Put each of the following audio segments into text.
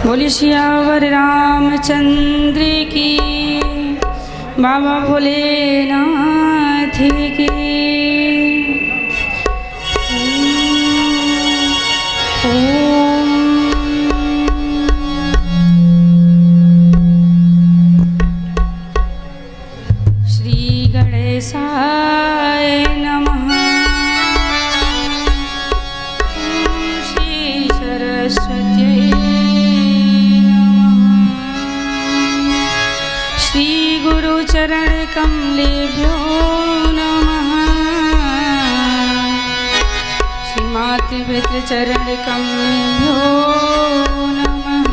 बोलिए सियावर रामचंद्र की, बाबा भोलेनाथ की। ओम श्री गणेशाय नमः। ओम श्री सरस्वती चरण कमलेभ्यो नमः। श्रीमातृपितृ चरण कमलेभ्यो नमः।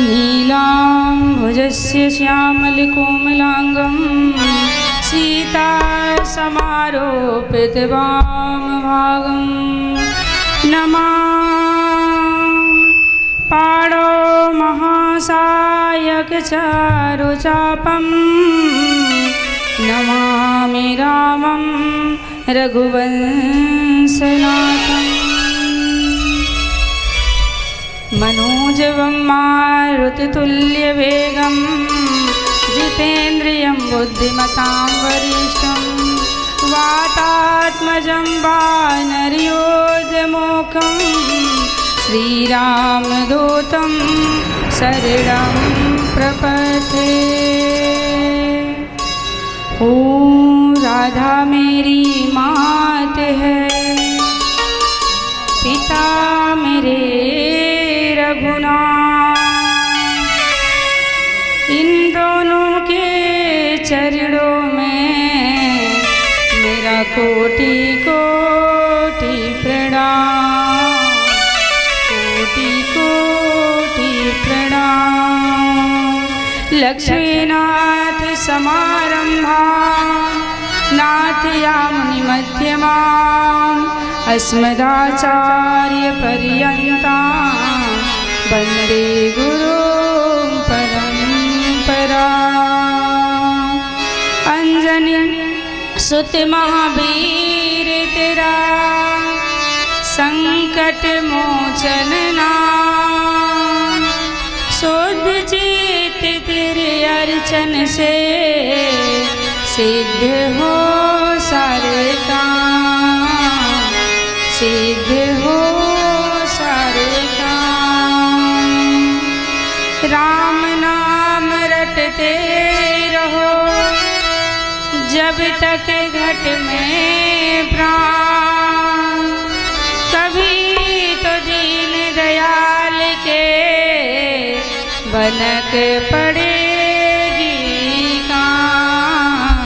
नीलाम्बुजस्य श्यामलकोमलाङ्गं सीता समारोपितवामभागं नमामि पाणौ महासायकचारुचापं नमामि रामं रघुवंशनाथं। मनोजवं मारुततुल्यवेगं जितेन्द्रियं बुद्धिमतां वरिष्ठं वातात्मजं वानरयोधमुखं श्रीरामदूतं शरणं प्रपद्ये। ओ राधा मेरी मात है, पिता मेरे रघुनाथ। इन दोनों के चरणों में मेरा कोटि कोटि प्रणाम, कोटि कोटि प्रणाम। लक्ष्मीनाथ समारंभा नाथयामुनिमध्यमाम् अस्मदाचार्य पर्यन्तां वन्दे गुरुं परम्पराम्। अंजनी सुत महावीर तेरा संकट मोचन नाम। शुद्ध चित तेरे अर्चन से सिद्ध हो सारे काम, सिद्ध हो सारे काम। राम नाम रटते रहो जब तक घट में प्राण। कभी तो दीन दयाल के बनक पड़ेगी काम,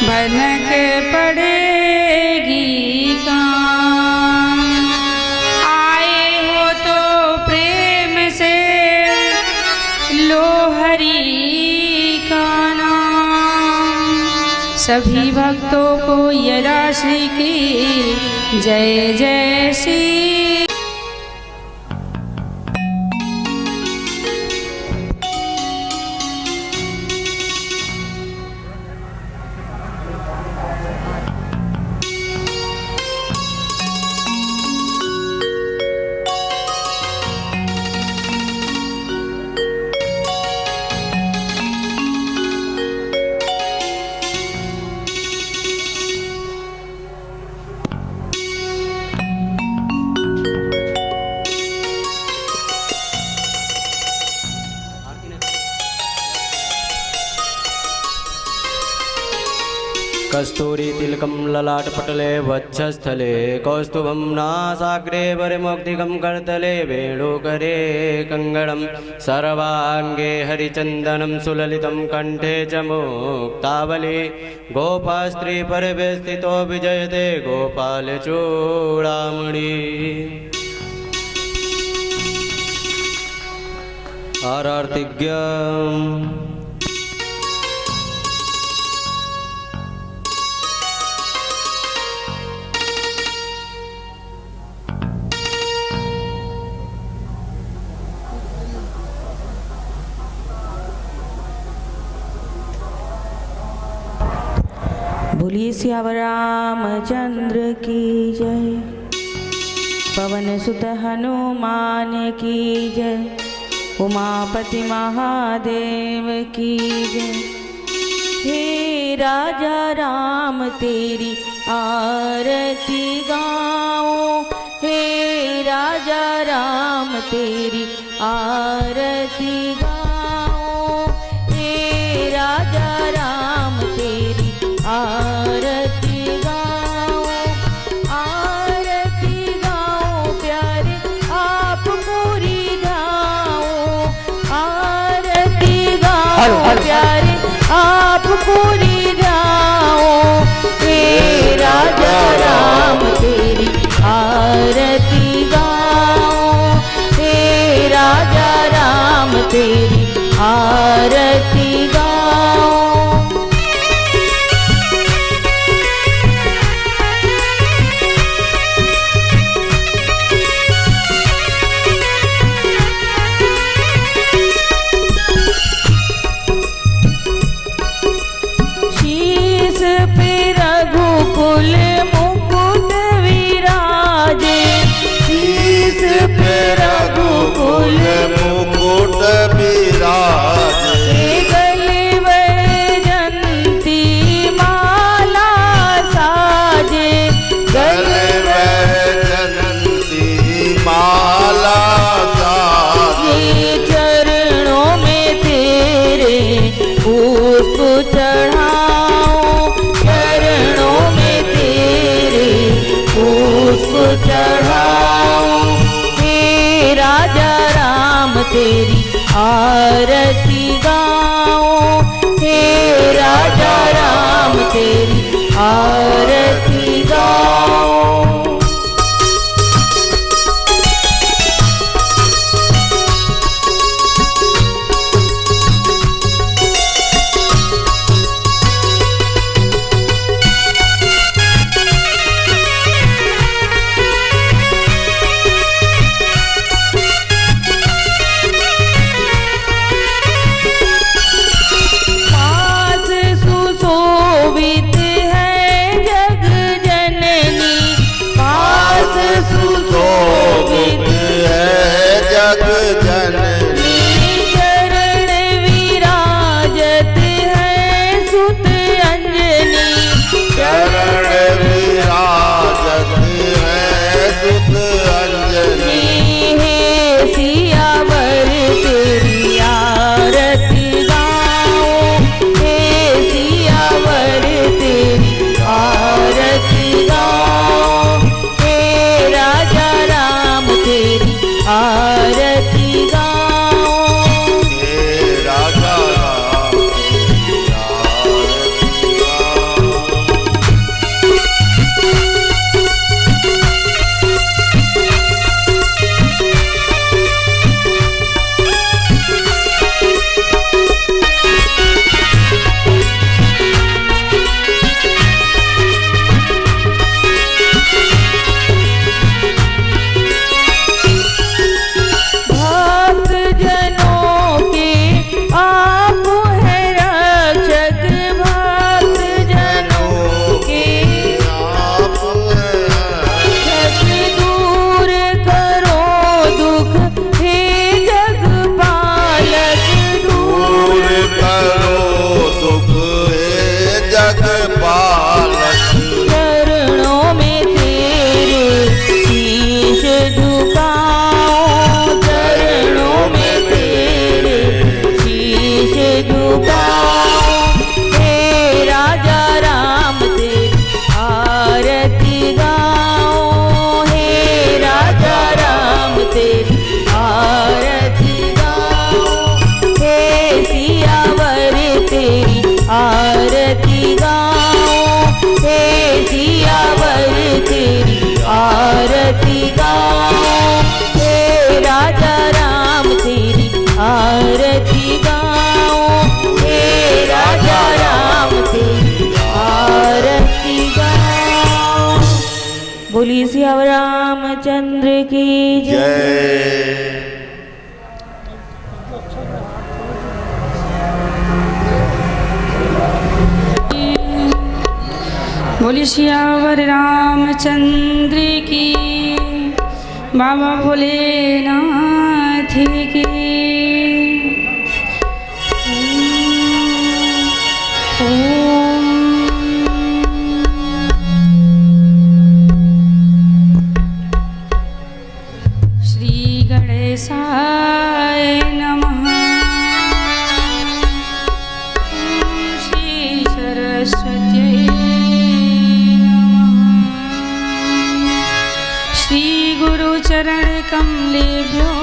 बनक पड़ेगी काम। आए हो तो प्रेम से लो हरि का नाम। सभी भक्तों को यदा श्री की जय जय श्री। कस्तूरी तिलकं ललाटपटले वक्षस्थले कौस्तुभं नासाग्रे वरमौक्तिकं करतले वेणुकरे कङ्गणं सर्वाङ्गे हरिचन्दनं सुललितं कण्ठे च मुक्तावली। गोपास्त्री परिवेष्टितो विजयते गोपालचूडामणि। आरार्तिज्ञम् बोलिए सियावर रामचंद्र की जय। पवन सुत हनुमान की जय, उमापति महादेव की जय। हे राजा राम तेरी आरती गाओ, हे राजा राम तेरी आरती गाओ, हे राजा राम तेरी आरती गाओ। आरती गाओ प्यारे आप पूरी जाओ, आरती गाओ प्यारे आप पूरी जाओ। हे राजा राम तेरी आरती गाओ, हे राजा राम तेरी आरती गाओ। शीश पे रघुकुल मुकुट विराजे, शीश पे रघुकुल मुकुट विराजे। गले वैजयंती माला साजे, गले वैजयंती माला साजे। चरणों में तेरे पुष्प चढ़ाओ, चरणों में तेरे पुष्प चढ़ाओ। हे राजा राम तेरी आरती गाओ, हे राजा राम तेरी आरती गाओ। पास सुशोभित है जग जननी, पास सुशोभित है जग जननी। चरण विराजत है सुत अंजनी, चरण विराजत है सुत अंजनी। हे सियावर तेरी आरती गाओ, हे सियावर तेरी आरती गाओ। हे राजा राम तेरी आरती गाओ। हे राजा राम तेरी आरती गाओ। भक्त जनों के आप है रक्षक, भक्त जनों के आप दुख दूर करो दुख, हे जग पालक दूर करो दुख हे जग पालक। चरणों में तेरे शीश झुकाओ, चरणों में तेरे शीश झुकाओ। हे राजा राम तेरी आरती गाओ, हे राजा राम तेरी आरती गाओ। हे सियावर तेरी आरती गाओ, हे सियावर तेरी आरती गाओ। हे राजा राम तेरी आरती गाओ, हे राजा राम तेरी आरती गाओ। बोली सियावर रामचंद्र की जय। जय। बोली सियावर रामचंद्र की। बाबा भोलेनाथ की ओम। श्री गणेशाय नमः। श्री सरस्वत्यै श्री गुरुचरण कमलेभ्यो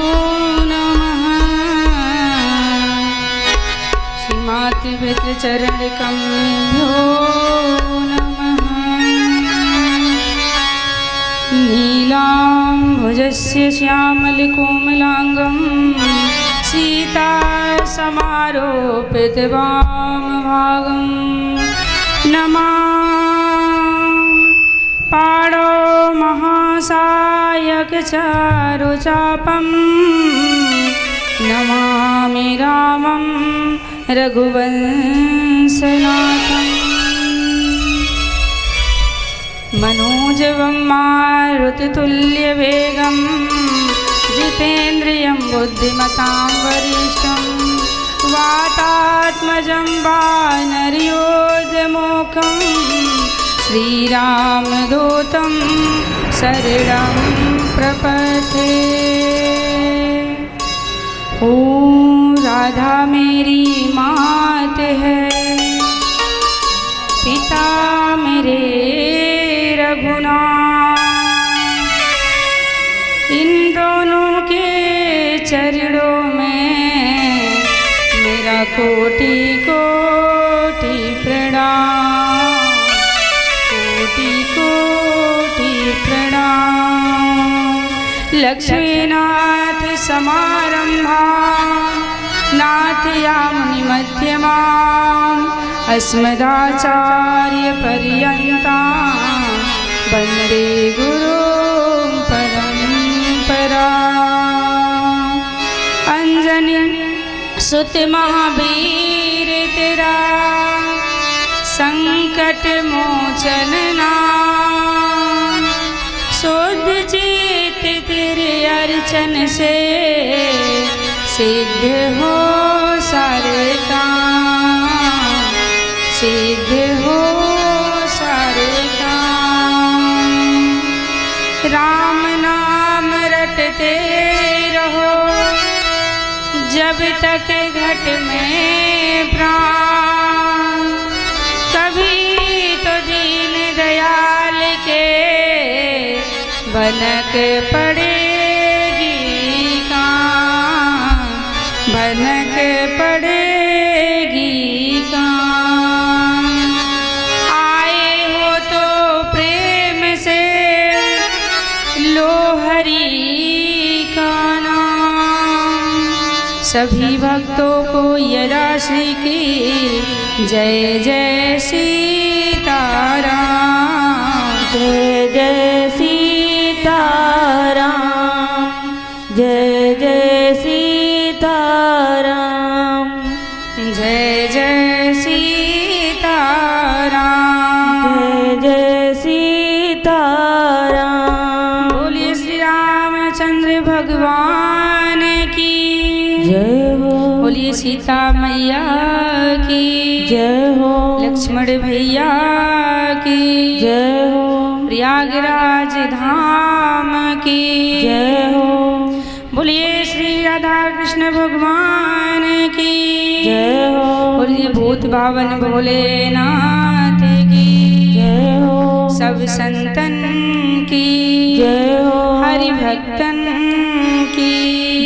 नमः। श्री मातृपितृ चरण कमलेभ्यो नमः। नीलाम्बुजस्य श्यामलकोमलाङ्गं सीता समारोपितवामभागं नमामि पाणौ महासायकचारुचापं नमामि रामं रघुवंशनाथं। मनोजवं मारुततुल्यवेगं जितेन्द्रियं बुद्धिमतां वरिष्ठं वातात्मजं वानरयोधमुखं श्रीरामदूतं शरणं प्रपद्ये। ओ राधा मेरी मात है, पिता मेरे रघुनाथ। इन दोनों के चरणों में मेरा कोटि कोटि प्रणाम, कोटि कोटि प्रणाम। लक्ष्मीनाथ समारंभा नाथयामुनिमध्यमाम् अस्मदाचार्यपर्यन्तां वन्दे गुरुं परम्पराम्। अंजनी सुत महावीर तेरा संकट मोचन नाम। शुद्ध चित तेरे अर्चन से सिद्ध हो सारे काम, सिद्ध हो सारे काम। राम नाम रटते रहो जब तक घट में प्राण। कभी तो दीन दयाल के बनक पड़ेगी कान, बनक पड़ेगी कान। आए हो तो प्रेम से लो हरि का नाम। सभी भक्तों को यदा श्री की जय जय सीताराम, जय जय सीताराम, जय जय सीताराम, जय जय सीताराम, जय जय सीताराम। बोलिए श्री रामचंद्र भगवान की जय हो, बोलिए सीता मैया की जय हो, लक्ष्मण भैया की जय हो, प्रयागराज धाम की जय हो, बोलिए श्री राधा कृष्ण भगवान की जय हो, बोलिए भूत भावन भोलेनाथ की जय हो, सब संतन की जय हो, हरि भक्तन की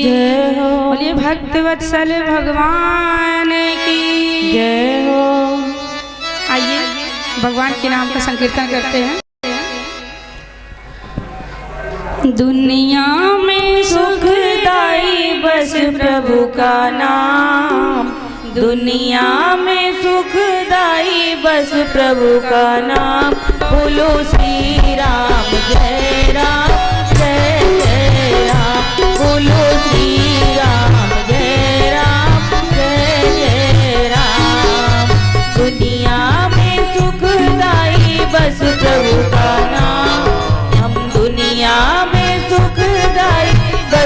जय हो, बोलिए भक्त वत्सल भगवान की जय हो। आइए भगवान के नाम का संकीर्तन करते हैं। दुनिया में सुखदाई बस प्रभु का नाम, दुनिया में सुखदाई बस प्रभु का नाम। बोलो श्री राम जय राम, जय जय राम। बोलो श्री राम जय राम, जय जय राम। दुनिया में सुखदाई बस प्रभु का नाम, हम दुनिया में सुखदाई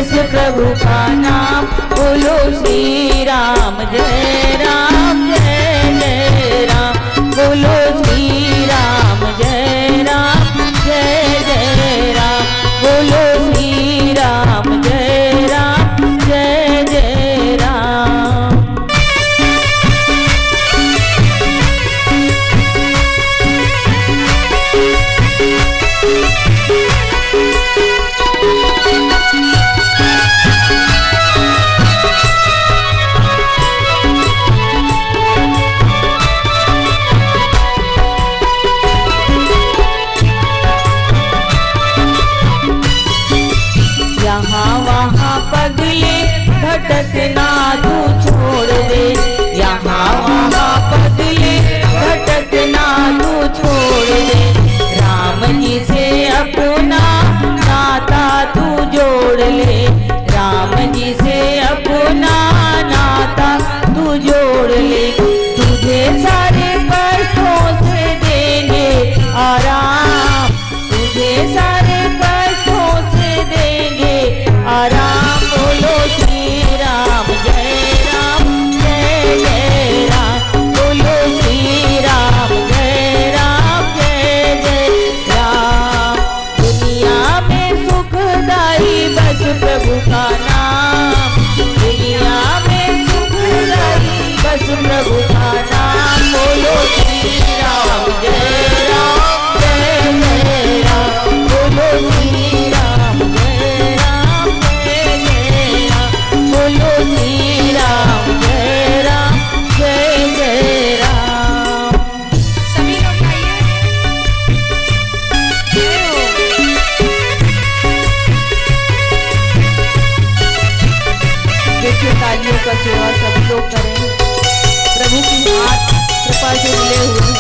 बस प्रभु का नाम। बोलो श्री राम जय राम जय जय राम। बोलो श्री राम जय राम जय जय राम। बोलो श्री राम जय राम जय जय राम। यहाँ वहाँ पगले भटकना तू छोड़ दे। यहाँ वहाँ पगले भटकना तू छोड़ दे। राम जी से अपना नाता तू जोड़ ले। राम जी से अपना नाता तू जोड़ ले। तुझे सारे कष्टों से देंगे आराम। तुझे सारे कष्टों से देंगे आराम। बोलो श्री राम जय राम जय जय राम। बोलो श्री राम जय राम जय जय राम। दुनिया में सुखदाई बस प्रभु का नाम। दुनिया में सुखदाई बस प्रभु का नाम। बोलो श्री राम जय राम जय जय राम। बोलो श्री राम जय राम जय जय राम। बोलो श्री राम जय राम जय जय राम। सभी लोग गाइए। देखिए तालियों का सेवा सब लोग करें। प्रभु की हाथ कृपा से मिले हुए हैं,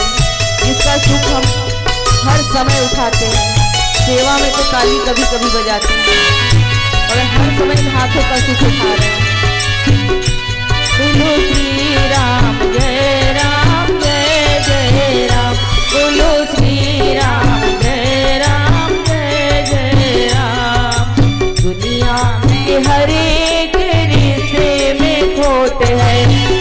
जिसका सुख हम हर समय उठाते हैं। सेवा में तो ताली कभी कभी बजाते हैं और हर समय हाथों का सुख उठा रहे हैं। बोलो श्री राम जय राम जय जय राम। बोलो श्री राम जय राम जय जय राम। दुनिया के हर एक रिश्ते में खोट है।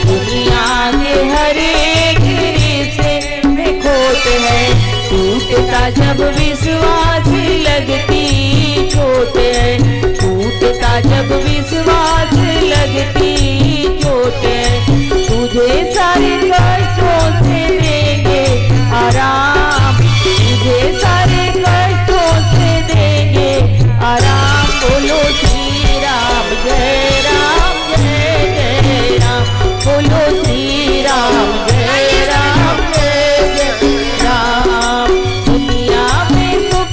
दुनिया के हर एक रिश्ते में खोट है। टूटता जब विश्वास लगती चोट है। टूटता जब विश्वास लगती चोट है। तुझे सारे कष्टों से देंगे आराम। तुझे सारे कष्टों से देंगे आराम। बोलो श्री राम जय राम जय जय राम। बोलो श्री राम जय राम जय जय राम। दुनिया में सुख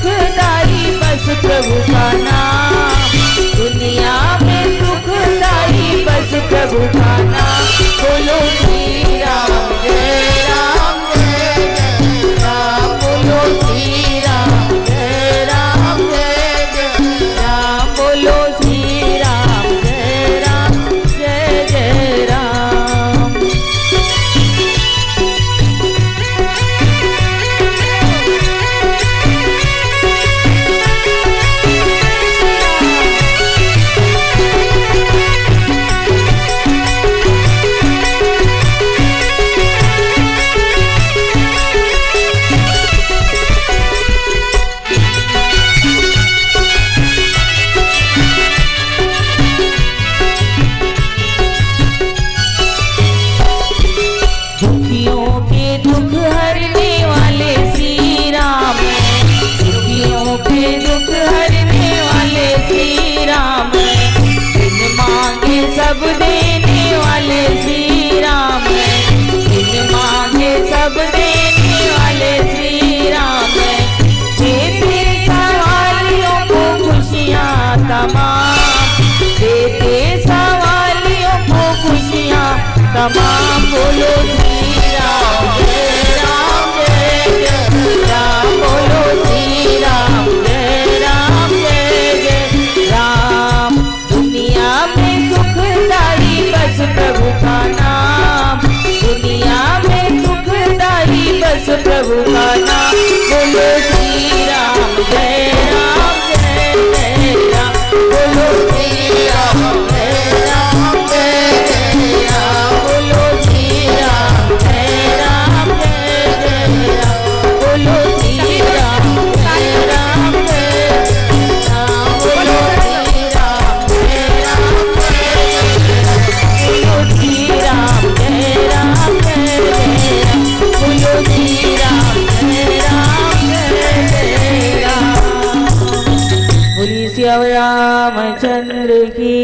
बोलो रामचंद्र की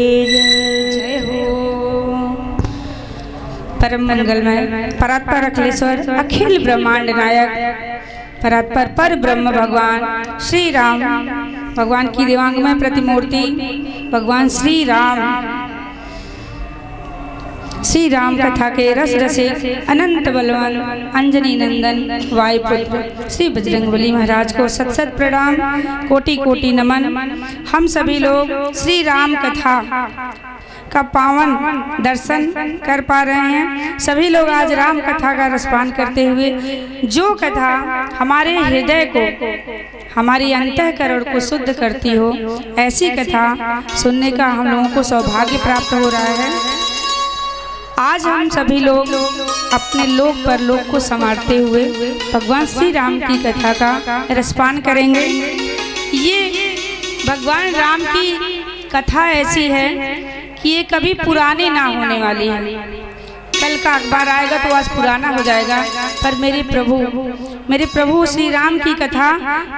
जय हो। परम मंगलमय परात्पर अखिलेश्वर अखिल ब्रह्मांड नायक परात्पर पर ब्रह्म भगवान श्री राम भगवान की दिव्यांगमय प्रतिमूर्ति भगवान श्री राम कथा के रस रसिक अनंत बलवान अंजनी नंदन वायुपुत्र श्री बजरंगबली महाराज को सत सत प्रणाम, कोटि कोटि नमन। हम सभी लोग श्री राम कथा का पावन दर्शन कर पा रहे हैं। सभी लोग आज राम कथा का रसपान करते हुए जो कथा हमारे हृदय को हमारी अंतःकरण को शुद्ध करती हो, ऐसी कथा सुनने का हम लोगों को सौभाग्य प्राप्त हो रहा है। आज हम सभी लोग अपने लोक परलोक को संवारते हुए भगवान श्री राम की कथा का रसपान करेंगे। ये भगवान राम की कथा ऐसी है कि ये कभी पुरानी ना होने वाली है। कल का अखबार आएगा तो आज पुराना हो जाएगा, पर मेरे प्रभु श्री राम की कथा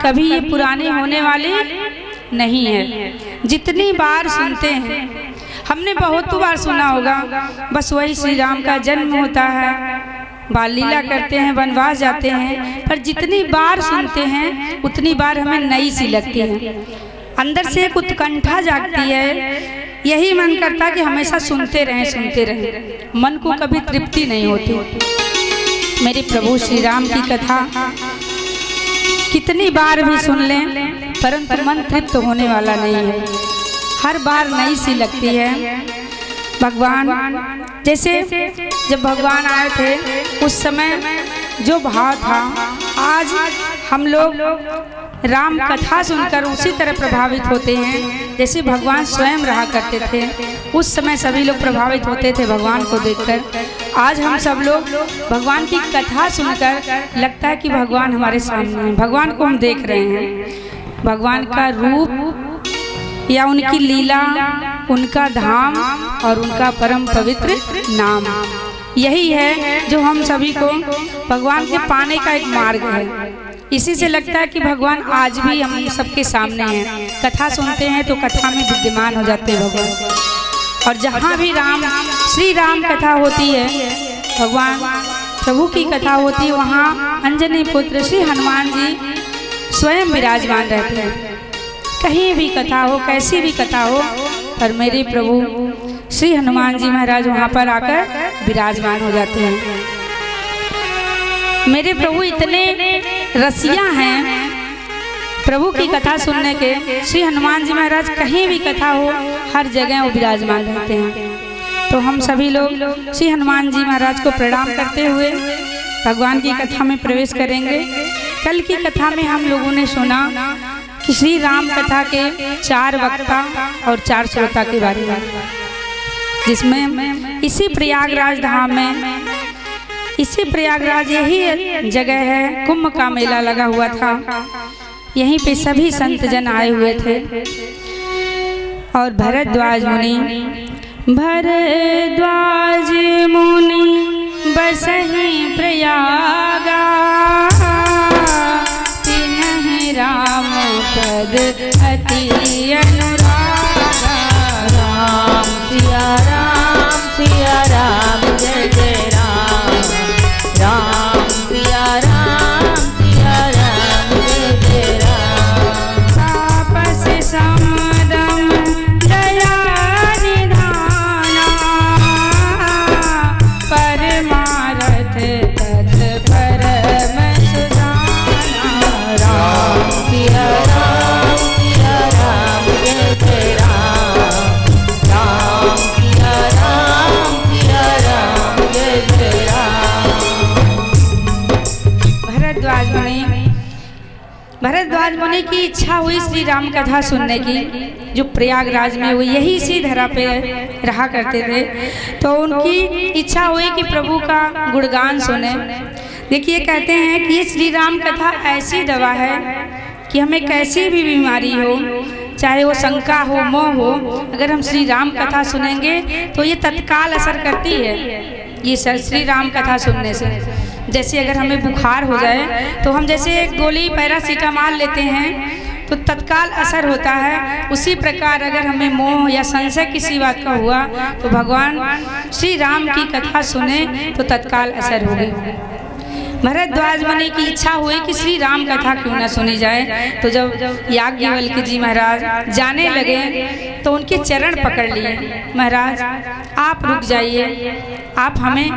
कभी ये पुरानी होने वाली नहीं है। जितनी बार सुनते हैं, हमने बहुत बार सुना होगा, बस वही श्री राम का जन्म होता है, बाल लीला करते हैं, वनवास जाते हैं, पर जितनी बार सुनते हैं उतनी बार हमें नई सी लगती है। अंदर से एक उत्कंठा जागती है, यही मन करता कि हमेशा सुनते रहें, मन को कभी तृप्ति नहीं होती। मेरे प्रभु श्री राम की कथा कितनी बार भी सुन लें, परंतु मन तृप्त होने वाला नहीं है, हर बार नई सी लगती है। भगवान जैसे जब भगवान आए थे उस समय जो भाव था, आज हम लोग राम कथा सुनकर उसी तरह प्रभावित होते हैं जैसे भगवान स्वयं रहा करते थे। उस समय सभी लोग प्रभावित होते थे भगवान को देखकर। आज हम सब लोग भगवान की कथा सुनकर लगता है कि भगवान हमारे सामने हैं, भगवान को हम देख रहे हैं। भगवान का रूप या उनकी लीला, उनका धाम और उनका परम पवित्र नाम, यही है जो हम सभी को भगवान के पाने का एक मार्ग है। इसी से लगता है कि भगवान आज भी हम सबके सामने हैं। कथा सुनते हैं तो कथा में विद्यमान हो जाते हैं भगवान। और जहाँ भी श्री राम कथा होती है, भगवान प्रभु की कथा होती है, वहाँ अंजनी पुत्र श्री हनुमान जी स्वयं विराजमान रहते हैं। कहीं भी कथा हो, कैसी भी कथा हो, पर मेरे प्रभु श्री हनुमान जी महाराज वहाँ पर आकर विराजमान हो जाते हैं। मेरे प्रभु इतने रसिया हैं प्रभु की कथा सुनने के, श्री हनुमान जी महाराज कहीं भी कथा हो हर जगह वो विराजमान रहते हैं। तो हम सभी लोग श्री हनुमान जी महाराज को प्रणाम करते हुए भगवान की कथा में प्रवेश करेंगे। कल की कथा में हम लोगों ने सुना कि श्री राम कथा के 4 वक्ता और 4 श्रोता के बारे में, जिसमें इसी प्रयागराज धाम में, इसी प्रयागराज यही जगह है, कुंभ का मेला लगा हुआ था। यहीं पे सभी संत जन आए हुए थे और भरद्वाज मुनि बसहि प्रयागा, तिन्हि राम पद अति अनुरागा। राम सिया राम जय जय राम, राम सिया राम जय जय राम। तापस समदम दया निधाना, परमारथ तत्परम सुजाना। राम सिया राम जय जय राम, राम सिया राम जय जय राम। भरद्वाज मुनि की इच्छा हुई श्री राम कथा सुनने की, जो प्रयागराज में हुई, यही इसी धरा पे रहा करते थे। तो उनकी इच्छा हुई कि प्रभु का गुणगान सुने। देखिए, कहते हैं कि ये श्री राम कथा ऐसी दवा है कि हमें कैसी भी बीमारी हो, चाहे वो शंका हो, मोह हो, अगर हम श्री राम कथा सुनेंगे तो ये तत्काल असर करती है। ये श्री राम कथा सुनने से, जैसे अगर हमें बुखार हो जाए तो हम जैसे गोली पैरासीटामॉल लेते हैं, तो तत्काल असर होता है। उसी प्रकार अगर हमें मोह या संशय किसी बात का हुआ तो भगवान श्री राम की कथा सुने तो तत्काल असर होगी। भरद्वाज मुनि की इच्छा हुई कि श्री राम कथा क्यों न सुनी जाए। तो जब याज्ञवल्क्य जी महाराज जाने लगे तो उनके चरण पकड़ लिए। महाराज आप रुक जाइए, आप हमें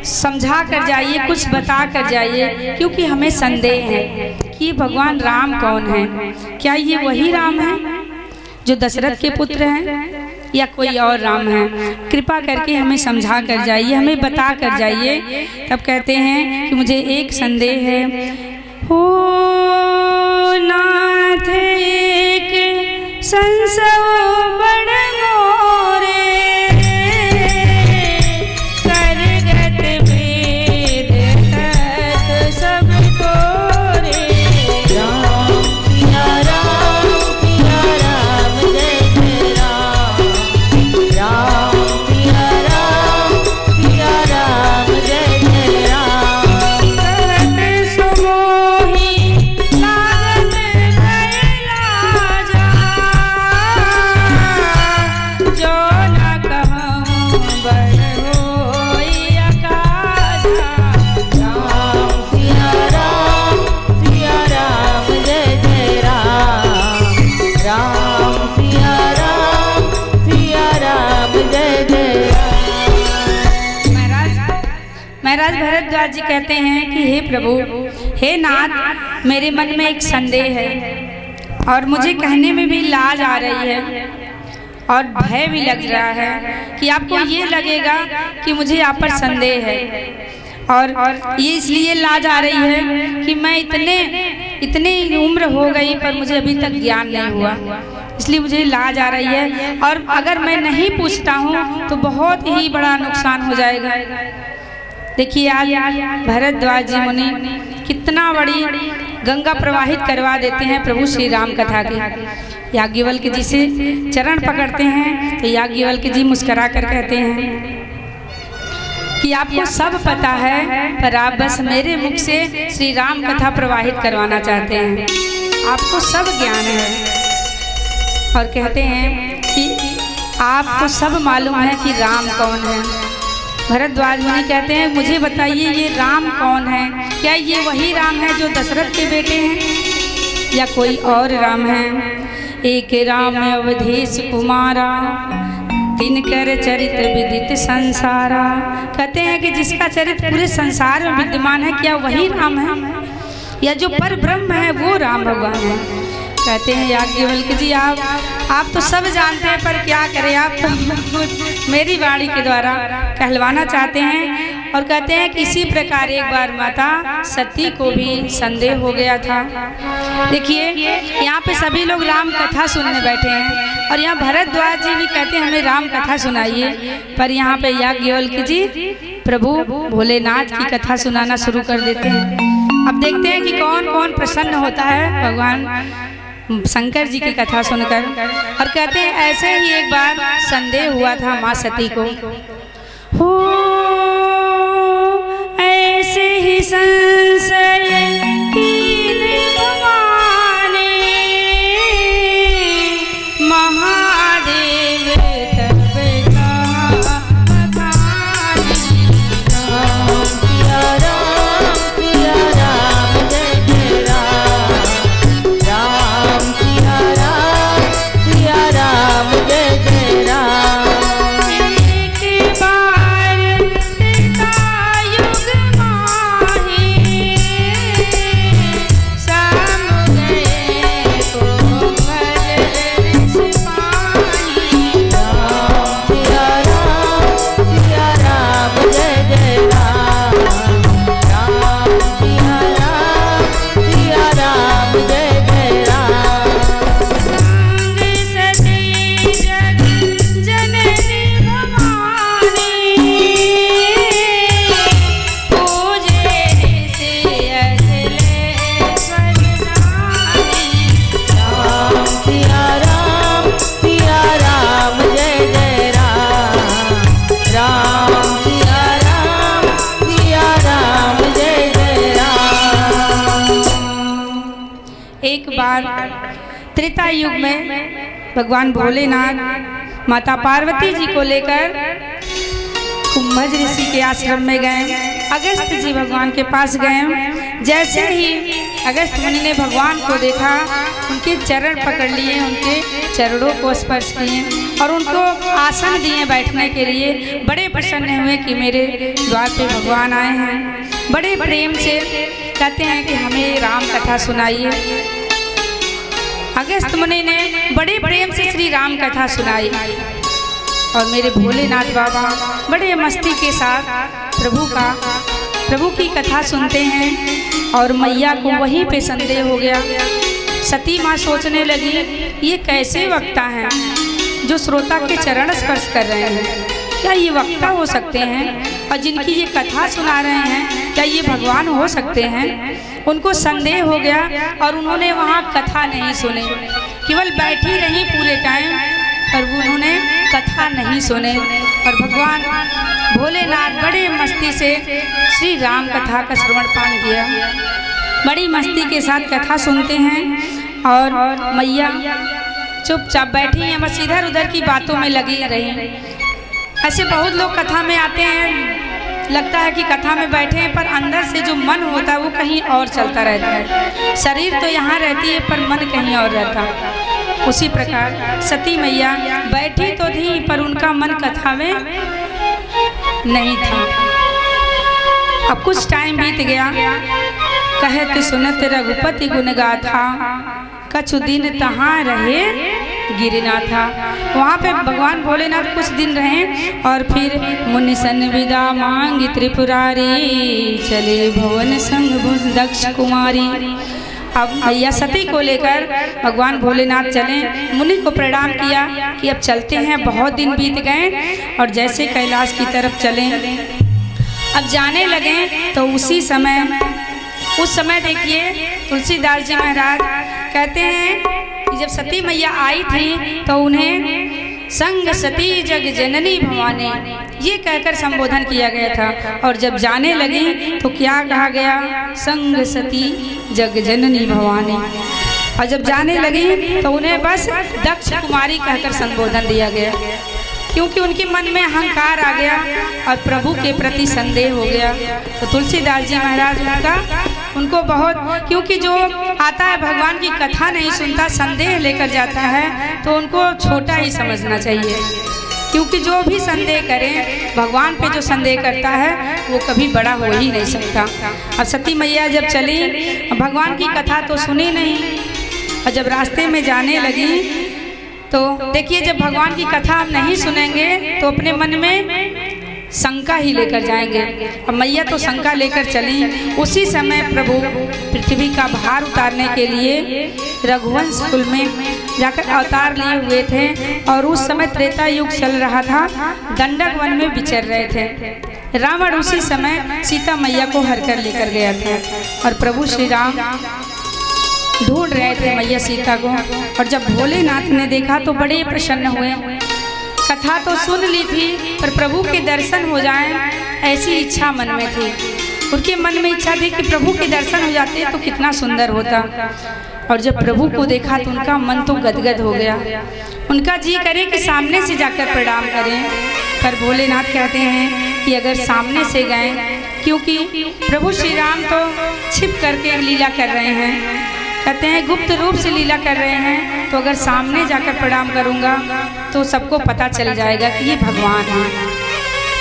समझा कर जाइए, कुछ बता कर जाइए, क्योंकि हमें संदेह है कि भगवान राम कौन है। क्या ये वही राम है जो दशरथ के पुत्र हैं या कोई और राम है? कृपा करके हमें समझा कर जाइए, हमें बता कर जाइए। तब कहते हैं कि मुझे एक संदेह है। हो नाथ एक संशय बड़ मोरे, करगत भेद तत् सब तोरे। राम सिया राम जय जय राम। राम सिया राम जय जय राम। करत सुमोही लागत कैला जा, जो न कहूँ बड़ होई अकाजा। राम सिया राम जय जय राम। राम सिया राम जय जय राम। महाराज भरद्वाज जी कहते हैं कि हे प्रभु, हे नाथ, मेरे मन में एक संदेह है और मुझे कहने में भी लाज आ रही है और भय भी लग रहा है कि आपको ये लगेगा कि मुझे आप पर संदेह है। और ये इसलिए लाज आ रही है कि मैं इतनी उम्र हो गई पर मुझे अभी तक ज्ञान नहीं हुआ, इसलिए मुझे लाज आ रही है। और अगर मैं नहीं पूछता हूँ तो बहुत ही बड़ा नुकसान हो जाएगा। देखिए आज भरद्वाज जी मुनि कितना बड़ी गंगा प्रवाहित करवा देते हैं प्रभु श्री राम कथा के। याज्ञवल्क्य जी से चरण पकड़ते हैं तो याज्ञवल्क्य जी मुस्कुरा कर कहते हैं कि आपको सब पता है पर आप बस मेरे मुख से श्री राम कथा प्रवाहित करवाना चाहते हैं, आपको सब ज्ञान है। और कहते हैं कि आपको सब मालूम है कि राम कौन है। भरद्वाज मुनि कहते हैं मुझे बताइए ये राम कौन है? क्या ये वही राम है जो दशरथ के बेटे हैं या कोई और राम है? एक राम अवधेश कुमारा, तिनकर चरित विदित संसारा। कहते हैं कि जिसका चरित्र पूरे संसार में विद्यमान है, क्या वही राम है या जो पर ब्रह्म है वो राम भगवान है? कहते हैं याज्ञवल्क्य जी आप तो सब जानते हैं पर क्या करें, आप तो मेरी वाणी के द्वारा कहलवाना चाहते हैं। और कहते हैं कि इसी प्रकार एक बार माता सती को भी संदेह हो गया था। देखिए यहाँ पे सभी लोग राम कथा सुनने बैठे हैं और यहाँ भरद्वाज जी भी कहते हैं हमें राम कथा सुनाइए, पर यहाँ पे याज्ञवल्क्य जी प्रभु भोलेनाथ की कथा सुनाना शुरू कर देते हैं। अब देखते हैं कि कौन कौन प्रसन्न होता है भगवान शंकर जी की कथा सुनकर। और कहते हैं ऐसे ही एक बार संदेह हुआ था माँ सती को। हो ऐसे ही संशय कीन भवानी, महादेव तब कहा बखानी। राम सिया राम जय जय राम। राम सिया राम जय जय राम। एक बार त्रेता युग माही, एक बार त्रेता युग में भगवान भोलेनाथ माता पार्वती जी को लेकर कुंभज ऋषि के आश्रम में गए। अगस्त जी भगवान के पास गए। जैसे ही अगस्त मुनि ने भगवान को देखा, उनके चरण पकड़ लिए, उनके चरणों को स्पर्श किए और उनको आसन दिए बैठने के लिए। बड़े प्रसन्न हुए कि मेरे द्वार पे भगवान आए हैं। बड़े प्रेम से कहते हैं कि हमें राम कथा सुनाइए। अगस्त मुनि ने बड़े प्रेम से श्री राम कथा सुनाई और मेरे भोलेनाथ बाबा बड़े मस्ती के साथ प्रभु की कथा सुनते हैं। और मैया को वहीं पे संदेह हो गया। सती माँ सोचने लगी, ये कैसे वक्ता हैं जो श्रोता के चरण स्पर्श कर रहे हैं? क्या ये वक्ता हो सकते हैं? और जिनकी ये कथा सुना रहे हैं, क्या ये भगवान हो सकते हैं? उनको संदेह हो गया और उन्होंने वहाँ कथा नहीं सुनी, केवल बैठी रही पूरे टाइम, पर उन्होंने कथा नहीं सुने। और भगवान भोलेनाथ बड़े मस्ती से श्री राम कथा का श्रवण पान किया। बड़ी मस्ती के साथ कथा सुनते हैं और मैया चुपचाप बैठी हैं, बस इधर उधर की बातों में लगी रही। ऐसे बहुत लोग कथा में आते हैं, लगता है कि कथा में बैठे हैं, पर अंदर से जो मन होता है वो कहीं और चलता रहता है। शरीर तो यहाँ रहती है पर मन कहीं और रहता है। उसी प्रकार सती मैया बैठी तो थी पर उनका मन कथा में नहीं था। अब कुछ टाइम बीत गया। कहत सुनत रघुपति गुण गाथा, कछु दिन तहाँ रहे गिरना था। वहाँ पे भगवान भोलेनाथ कुछ दिन रहे और फिर मुनि सन विदा मांगी त्रिपुरारी, चले भवन संग भुज दक्ष कुमारी। अब मैया सती को लेकर भगवान भोलेनाथ चले। मुनि को प्रणाम किया कि अब चलते हैं, बहुत दिन बीत गए। और जैसे कैलाश की तरफ चले, अब जाने लगे तो उस समय देखिए तुलसीदास जी महाराज कहते हैं कि जब सती मैया आई थी तो उन्हें संग सती जग जननी भवानी ये कहकर संबोधन किया गया था। और जब जाने लगी तो क्या कहा गया? संग सती जग जननी भवानी। और जब जाने लगी तो उन्हें बस दक्ष कुमारी कहकर संबोधन दिया गया, क्योंकि उनके मन में अहंकार आ गया और प्रभु के प्रति संदेह हो गया। तो तुलसीदास जी महाराज उनको बहुत, क्योंकि जो आता है भगवान की कथा नहीं सुनता, संदेह लेकर जाता है, तो उनको छोटा ही समझना चाहिए। क्योंकि जो भी संदेह करे, भगवान पे जो संदेह करता है वो कभी बड़ा हो ही नहीं सकता। अब सती मैया जब चली, भगवान की कथा तो सुनी नहीं, और जब रास्ते में जाने लगी तो देखिए, जब भगवान की कथा हम नहीं सुनेंगे तो अपने मन में शंका ही लेकर जाएंगे। अब मैया तो शंका लेकर चली। उसी समय प्रभु पृथ्वी का भार उतारने के लिए रघुवंश कुल में जाकर अवतार लिए हुए थे। और उस समय त्रेता युग चल रहा था, दंडक वन में विचर रहे थे। रावण उसी समय सीता मैया को हर कर लेकर गया था और प्रभु श्री राम ढूंढ रहे थे मैया सीता को। और जब भोलेनाथ ने देखा तो बड़े प्रसन्न हुए। कथा तो सुन ली थी पर प्रभु के दर्शन हो जाएं, ऐसी इच्छा मन में थी। उनके मन में इच्छा थी कि प्रभु के दर्शन हो जाते तो कितना सुंदर होता। और जब प्रभु को देखा तो उनका मन तो गदगद हो गया। उनका जी करे कि सामने से जाकर प्रणाम करें, पर भोलेनाथ कहते हैं कि अगर सामने से गए, क्योंकि प्रभु श्री राम तो छिप करके लीला कर रहे हैं, कहते हैं गुप्त रूप से लीला कर रहे हैं, तो अगर सामने जाकर प्रणाम करूंगा तो सबको पता चल जाएगा कि ये भगवान है।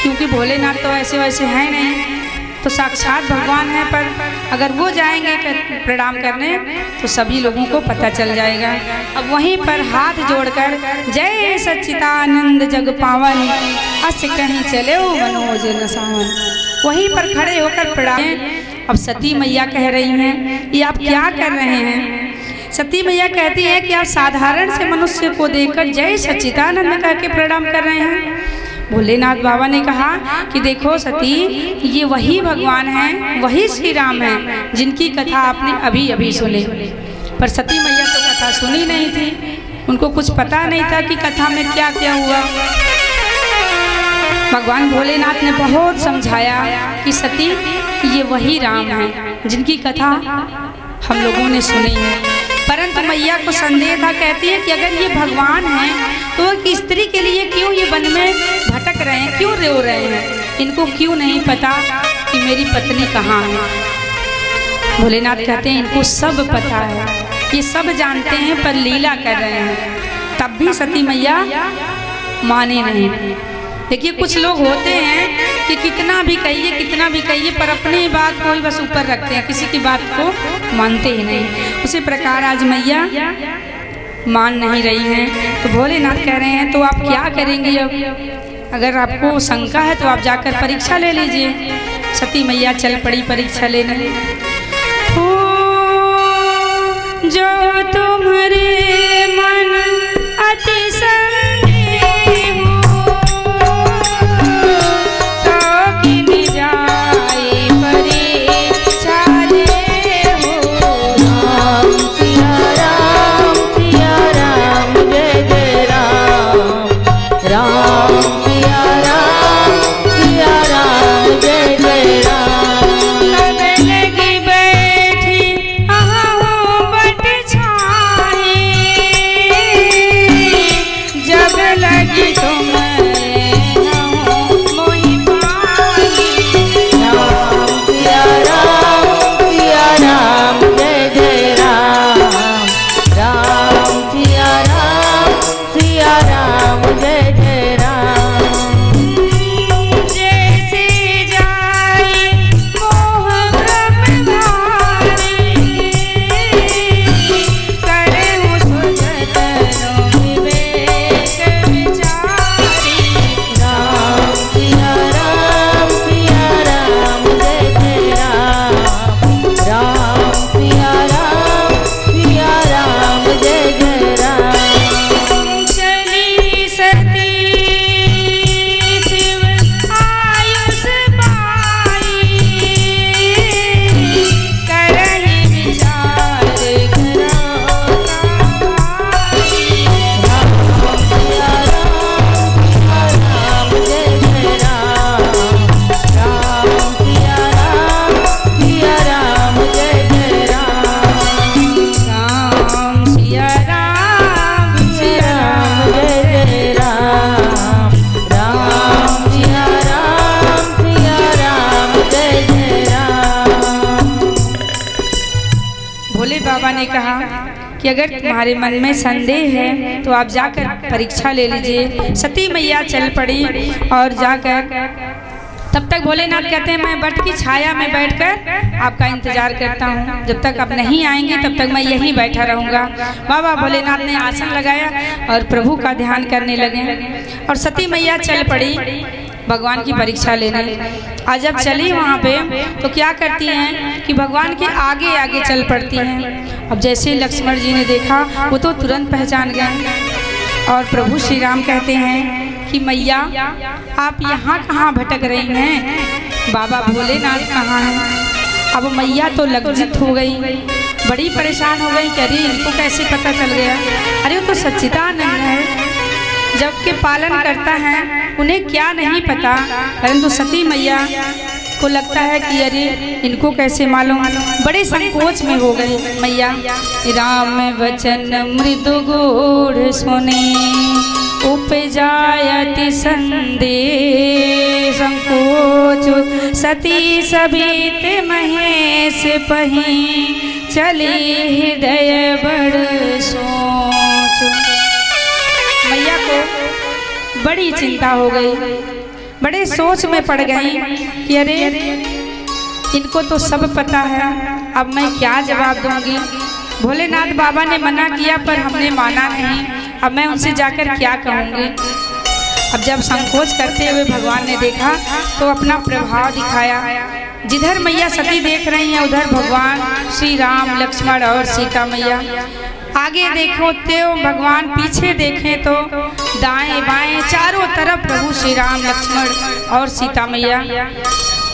क्योंकि भोलेनाथ तो ऐसे वैसे हैं नहीं, तो साक्षात भगवान है। पर अगर वो जाएंगे प्रणाम करने तो सभी लोगों को पता चल जाएगा। अब वहीं पर हाथ जोड़कर जय सच्चिदानंद जग पावन, अस कहीं चले ओ मनोज न सावन, वहीं पर खड़े होकर प्रणाम। अब सती मैया कह रही हैं, ये आप क्या कर रहे हैं? सती मैया कहती है कि आप साधारण से मनुष्य को देखकर जय सच्चिदानंद कह के प्रणाम कर रहे हैं। भोलेनाथ बाबा ने कहा कि देखो सती, ये वही भगवान हैं, वही श्री राम हैं जिनकी कथा आपने अभी अभी सुनी। पर सती मैया तो कथा सुनी नहीं थी, उनको कुछ पता नहीं था कि कथा में क्या क्या हुआ। भगवान भोलेनाथ ने बहुत समझाया कि सती, ये वही राम हैं जिनकी कथा हम लोगों ने सुनी है। परंतु मैया को संदेह था। कहती है कि अगर ये भगवान हैं तो एक स्त्री के लिए क्यों ये वन में भटक रहे हैं, क्यों रो रहे हैं, इनको क्यों नहीं पता कि मेरी पत्नी कहाँ है। भोलेनाथ कहते हैं इनको सब पता है, ये सब जानते हैं, पर लीला कर रहे हैं। तब भी सती मैया माने नहीं। देखिए कुछ लोग होते हैं कि कितना भी कहिए पर अपनी बात को ही बस ऊपर रखते हैं, किसी की बात को मानते ही नहीं। उसी प्रकार आज मैया मान नहीं रही हैं। तो भोलेनाथ कह रहे हैं तो आप क्या करेंगी अब? अगर आपको शंका है तो आप जाकर परीक्षा ले लीजिए। सती मैया चल पड़ी परीक्षा लेने। जो तुम्हारे मन अति बाबा ने कहा कि अगर तुम्हारे मन में संदेह है तो आप जाकर परीक्षा ले लीजिए। सती मैया चल पड़ी और जाकर तब तक भोलेनाथ कहते हैं मैं वट की छाया में बैठकर आपका इंतजार करता हूँ, जब तक आप नहीं आएंगे तब तक मैं यहीं बैठा रहूँगा। बाबा भोलेनाथ ने आसन लगाया और प्रभु का ध्यान करने लगे और सती मैया चल पड़ी भगवान की परीक्षा लेने। आज जब चली वहाँ पे तो क्या करती हैं कि भगवान के आगे आगे चल पड़ती हैं। अब जैसे लक्ष्मण जी ने देखा वो तो तुरंत पहचान गए और प्रभु श्री राम कहते हैं कि मैया आप यहाँ कहाँ भटक रही हैं, बाबा भोलेनाथ कहाँ हैं। अब मैया तो लज्जित हो गई, बड़ी परेशान हो गई कि अरे इनको कैसे पता चल गया, अरे वो तो सच्चिदानंद है जबकि पालन करता है, उन्हें क्या नहीं पता। परंतु सती मैया को लगता है कि अरे इनको कैसे मालूम, बड़े संकोच में हो गई मैया। राम वचन मृदु गूढ़ सुने उपजायति संदेह संकोच सती सबित महेश पही चली हृदय बड़ सोच। मैया को बड़ी चिंता हो गई, बड़े सोच में पड़ गई कि अरे इनको तो सब पता है, अब मैं क्या जवाब दूंगी। भोलेनाथ बाबा ने मना किया पर हमने माना नहीं, अब मैं उनसे जाकर क्या कहूँगी। अब जब संकोच करते हुए भगवान ने देखा तो अपना प्रभाव दिखाया। जिधर मैया सती देख रही हैं उधर भगवान श्री राम लक्ष्मण और सीता मैया। आगे देखो तो भगवान, पीछे देखें तो दाएं बाएं चारों तरफ प्रभु श्री राम लक्ष्मण और सीता मैया।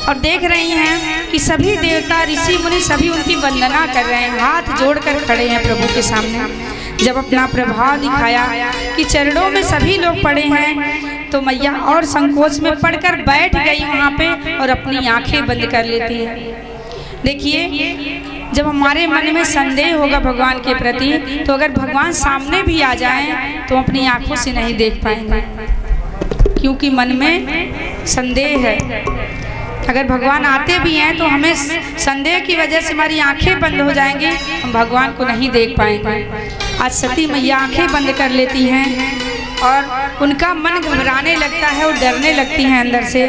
और देख रही हैं कि सभी देवता ऋषि मुनि सभी उनकी वंदना कर रहे हैं, हाथ जोड़कर खड़े हैं प्रभु के सामने। जब अपना प्रभाव दिखाया कि चरणों में सभी लोग पड़े हैं तो मैया और संकोच में पड़कर बैठ गई वहाँ पे और अपनी आंखें बंद कर लेती है। देखिए जब हमारे मन में संदेह होगा भगवान के प्रति, तो अगर भगवान सामने भी आ जाएं तो अपनी आंखों से नहीं देख पाएंगे, क्योंकि मन में संदेह है। अगर भगवान आते भी हैं तो हमें संदेह की वजह से हमारी आंखें बंद हो जाएंगी, हम भगवान को नहीं देख पाएंगे। आज सती मैया आंखें बंद कर लेती हैं और उनका मन घबराने लगता है और डरने लगती हैं अंदर से।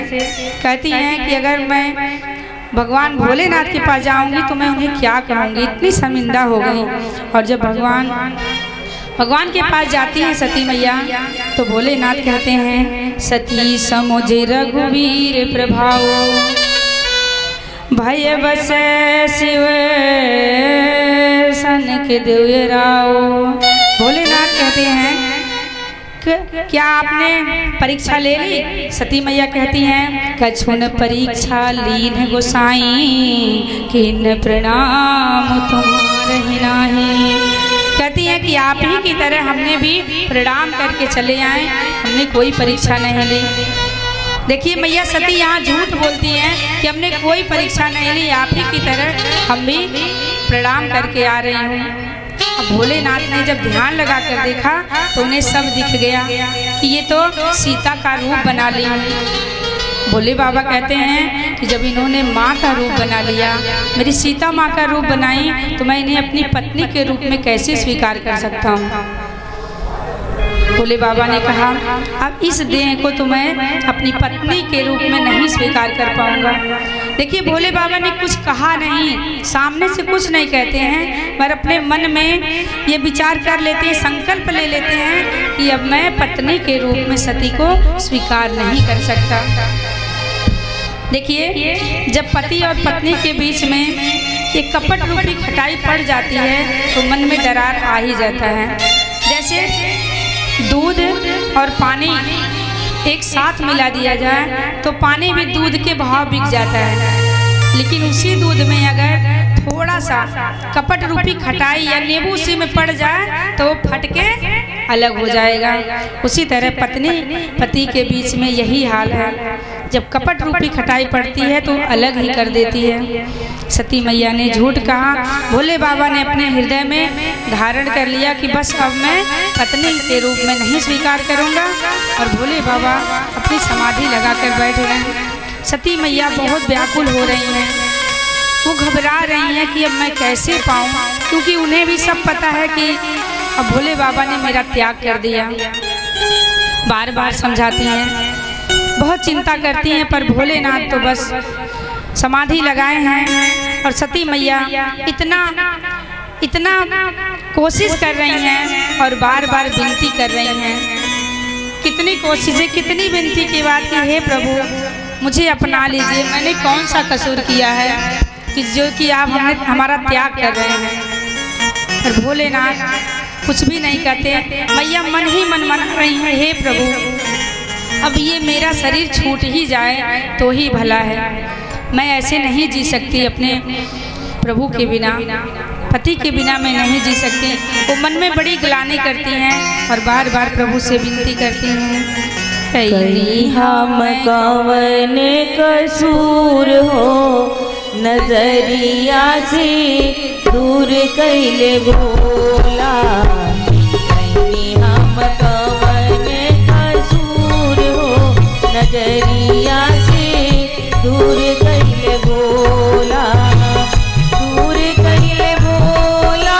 कहती हैं कि अगर मैं भगवान भोलेनाथ के पास जाऊंगी तो मैं उन्हें क्या कहूँगी, इतनी शर्मिंदा हो गई। और जब भगवान के पास जाती हैं सती मैया, तो भोलेनाथ कहते हैं, सती समुझे रघुवीर प्रभाव, भय बस शिव सन के देवराओ। भोलेनाथ कहते हैं, क्या आपने परीक्षा ले ली? सती मैया कहती हैं, कछुन परीक्षा लीन गोसाई, किन प्रणाम तुम्हारे नाही। कहती हैं कि आप ही की तरह हमने भी प्रणाम करके चले आए, हमने कोई परीक्षा नहीं ली। देखिए मैया सती यहाँ झूठ बोलती हैं कि हमने कोई परीक्षा नहीं ली, आप ही की तरह हम भी प्रणाम करके आ रही हूँ। अब भोलेनाथ ने जब ध्यान लगा कर देखा तो उन्हें सब दिख गया कि ये तो सीता का रूप बना लिया। भोले बाबा कहते हैं कि जब इन्होंने माँ का रूप बना लिया, मेरी सीता माँ का रूप बनाई, तो मैं इन्हें अपनी पत्नी के रूप में कैसे स्वीकार कर सकता हूँ। भोले बाबा ने कहा, अब इस देह को तो मैं अपनी पत्नी के रूप में नहीं स्वीकार कर पाऊंगा। देखिए भोले बाबा ने कुछ कहा नहीं, सामने से कुछ नहीं कहते हैं, पर अपने मन में ये विचार कर लेते हैं, संकल्प ले लेते हैं कि अब मैं पत्नी के रूप में सती को स्वीकार नहीं कर सकता। देखिए जब पति और पत्नी के बीच में एक कपट रूपी खटाई पड़ जाती है तो मन में दरार आ ही जाता है। जैसे दूध और पानी एक साथ मिला दिया जाए तो पानी भी दूध के भाव बिक जाता है, लेकिन उसी दूध में अगर थोड़ा सा कपट रूपी खटाई या नींबू उसी में पड़ जाए तो वो फटके अलग हो जाएगा। उसी तरह पत्नी पति के बीच में यही हाल है, जब कपट रूपी खटाई पड़ती है तो अलग ही कर देती है। सती मैया ने झूठ कहा, भोले बाबा ने अपने हृदय में धारण कर लिया कि बस अब मैं पत्नी के रूप में नहीं स्वीकार करूंगा, और भोले बाबा अपनी समाधि लगा कर बैठ गए। सती मैया बहुत व्याकुल हो रही हैं, वो घबरा रही हैं कि अब मैं कैसे पाऊँ, क्योंकि उन्हें भी सब पता है कि अब भोले बाबा ने मेरा त्याग कर दिया। बार बार समझाती हैं, बहुत चिंता करती हैं, पर भोलेनाथ तो बस समाधि लगाए हैं। और सती मैया इतना कोशिश कर रही हैं और बार बार विनती कर रही हैं। कितनी कोशिशें, कितनी विनती की बात कि हे प्रभु मुझे अपना लीजिए, मैंने कौन सा कसूर किया है कि जो कि आप हमारा त्याग कर रहे हैं। और भोलेनाथ कुछ भी नहीं कहते। मैया मन ही मन मना रही हैं, हे प्रभु अब ये मेरा शरीर छूट ही जाए तो ही भला है, मैं ऐसे नहीं जी सकती, अपने प्रभु के बिना, पति के बिना मैं नहीं जी सकती। वो मन में बड़ी ग्लानि करती हैं और बार बार प्रभु से विनती करती हैं, कहीं हम कवन कसूर हो, नजरिया से दूर कैले भोला। कहीं हम कवन कसूर हो, नजरिया से दूर कैले भोला। दूर कैले भोला,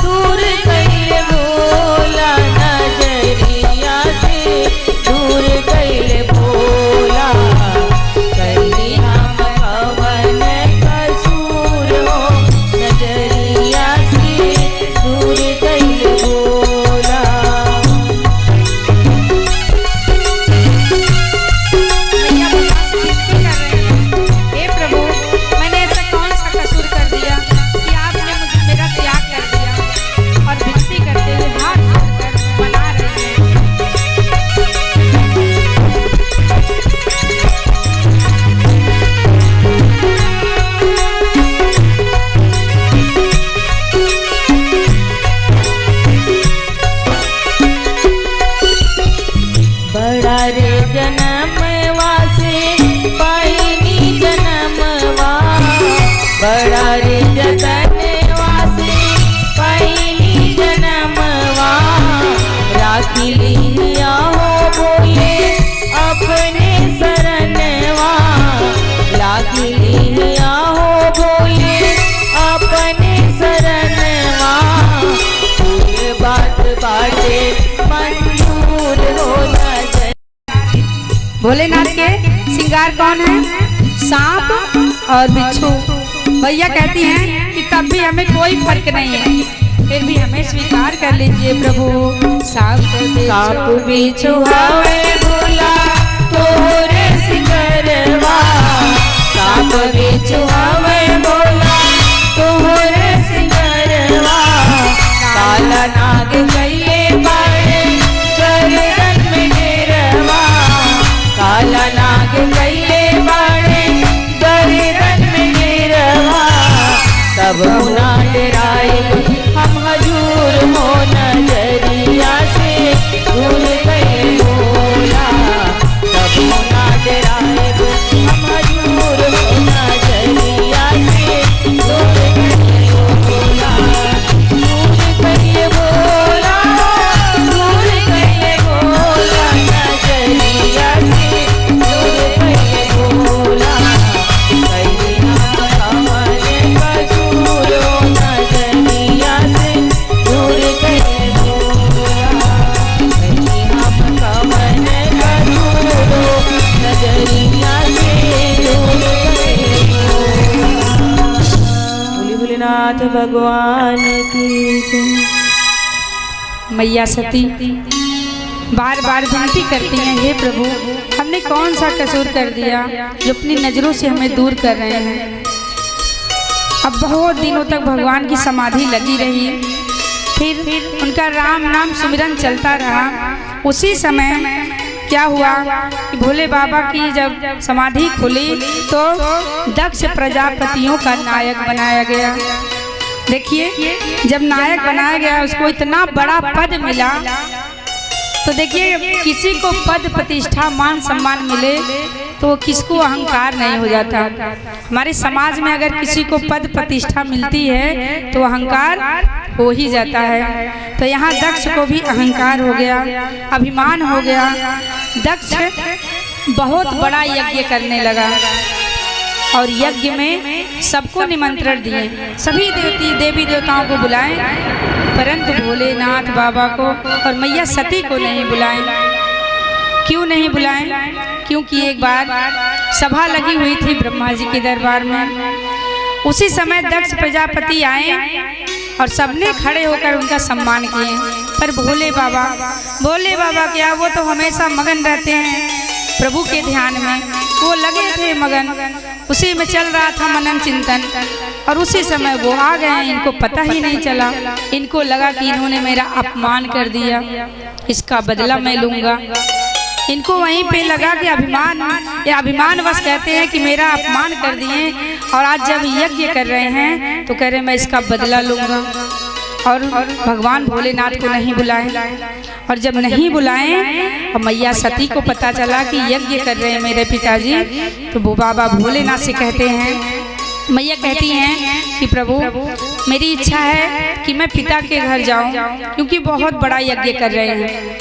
दूर कैले भोला, नजरिया से दूर कैले भोला। कहीं हम कवन कसूर हो, नजरिया से दूर भोलेनाथ के श्रृंगार कौन है? सांप और बिच्छू। भैया कहती हैं कि तब भी हमें कोई फर्क नहीं है, फिर भी हमें स्वीकार कर लीजिए प्रभु। सांप बिच्छू हवे भोला तोरे सिंगरवा, सांप बिच्छू हवे भोला तोरे सिंगरवा, काला नाग कैले बाड़े गर्दन में डेरवा, काला नाग कैले बाड़े गर्दन में डेरवा, तब ना डराए हम हजूर हो नजरिया से दूर गए भोला, तब ना डराए हम हजूर हो नजरिया से दूर गए भोला, दूर गए भोला, दूर गए भोला, नजरिया से दूर गए भोला, कहीं हमारे कसूर हो नजरिया से दूर गए भोला, कहीं हम कमन कसूर हो नजरिया से दूर गए भोला। बोले भोलेनाथ भगवान की जय। मैया सती बार बार विनती करती हैं, हे प्रभु हमने कौन सा कसूर कर दिया जो अपनी नजरों से हमें दूर कर रहे हैं। अब बहुत दिनों तक भगवान की समाधि लगी रही, फिर उनका राम नाम सुमिरन चलता रहा। उसी समय क्या हुआ कि भोले बाबा की जब समाधि खुली तो दक्ष प्रजापतियों का नायक बनाया गया। देखिए जब नायक बनाया गया उसको इतना बड़ा पद मिला, तो देखिए किसी को पद प्रतिष्ठा मान सम्मान मिले तो किसको अहंकार नहीं हो जाता। हमारे समाज में अगर किसी को पद प्रतिष्ठा मिलती है तो अहंकार हो ही जाता है। तो यहाँ दक्ष को भी अहंकार हो गया, अभिमान हो गया। दक्ष बहुत बड़ा यज्ञ करने लगा और यज्ञ में सबको निमंत्रण दिए, सभी देवी देवताओं को बुलाएं, परंतु भोलेनाथ बाबा को और मैया सती को नहीं बुलाएं। क्यों नहीं बुलाएं? क्योंकि एक बार सभा लगी हुई थी ब्रह्मा जी के दरबार में। उसी समय दक्ष प्रजापति आए और सबने खड़े होकर उनका सम्मान किए, पर भोले बाबा क्या, वो तो हमेशा मगन रहते हैं प्रभु के ध्यान में, वो लगे थे मगन, उसी में चल रहा था मनन चिंतन। और उसी समय वो आ गए, इनको पता ही नहीं चला। इनको लगा कि इन्होंने मेरा अपमान कर दिया, इसका बदला मैं लूँगा। इनको वहीं पे लगा कि अभिमान वश कहते हैं कि मेरा अपमान कर दिए, और आज जब यज्ञ कर रहे हैं तो कह रहे मैं इसका बदला लूँगा। और भगवान भोलेनाथ को नहीं बुलाए, और जब नहीं बुलाए और मैया सती को पता चला कि यज्ञ कर रहे हैं मेरे पिताजी, तो वो बाबा भोलेनाथ से कहते हैं, मैया कहती हैं कि प्रभु मेरी इच्छा है कि मैं पिता के घर जाऊं, क्योंकि बहुत बड़ा यज्ञ कर रहे हैं।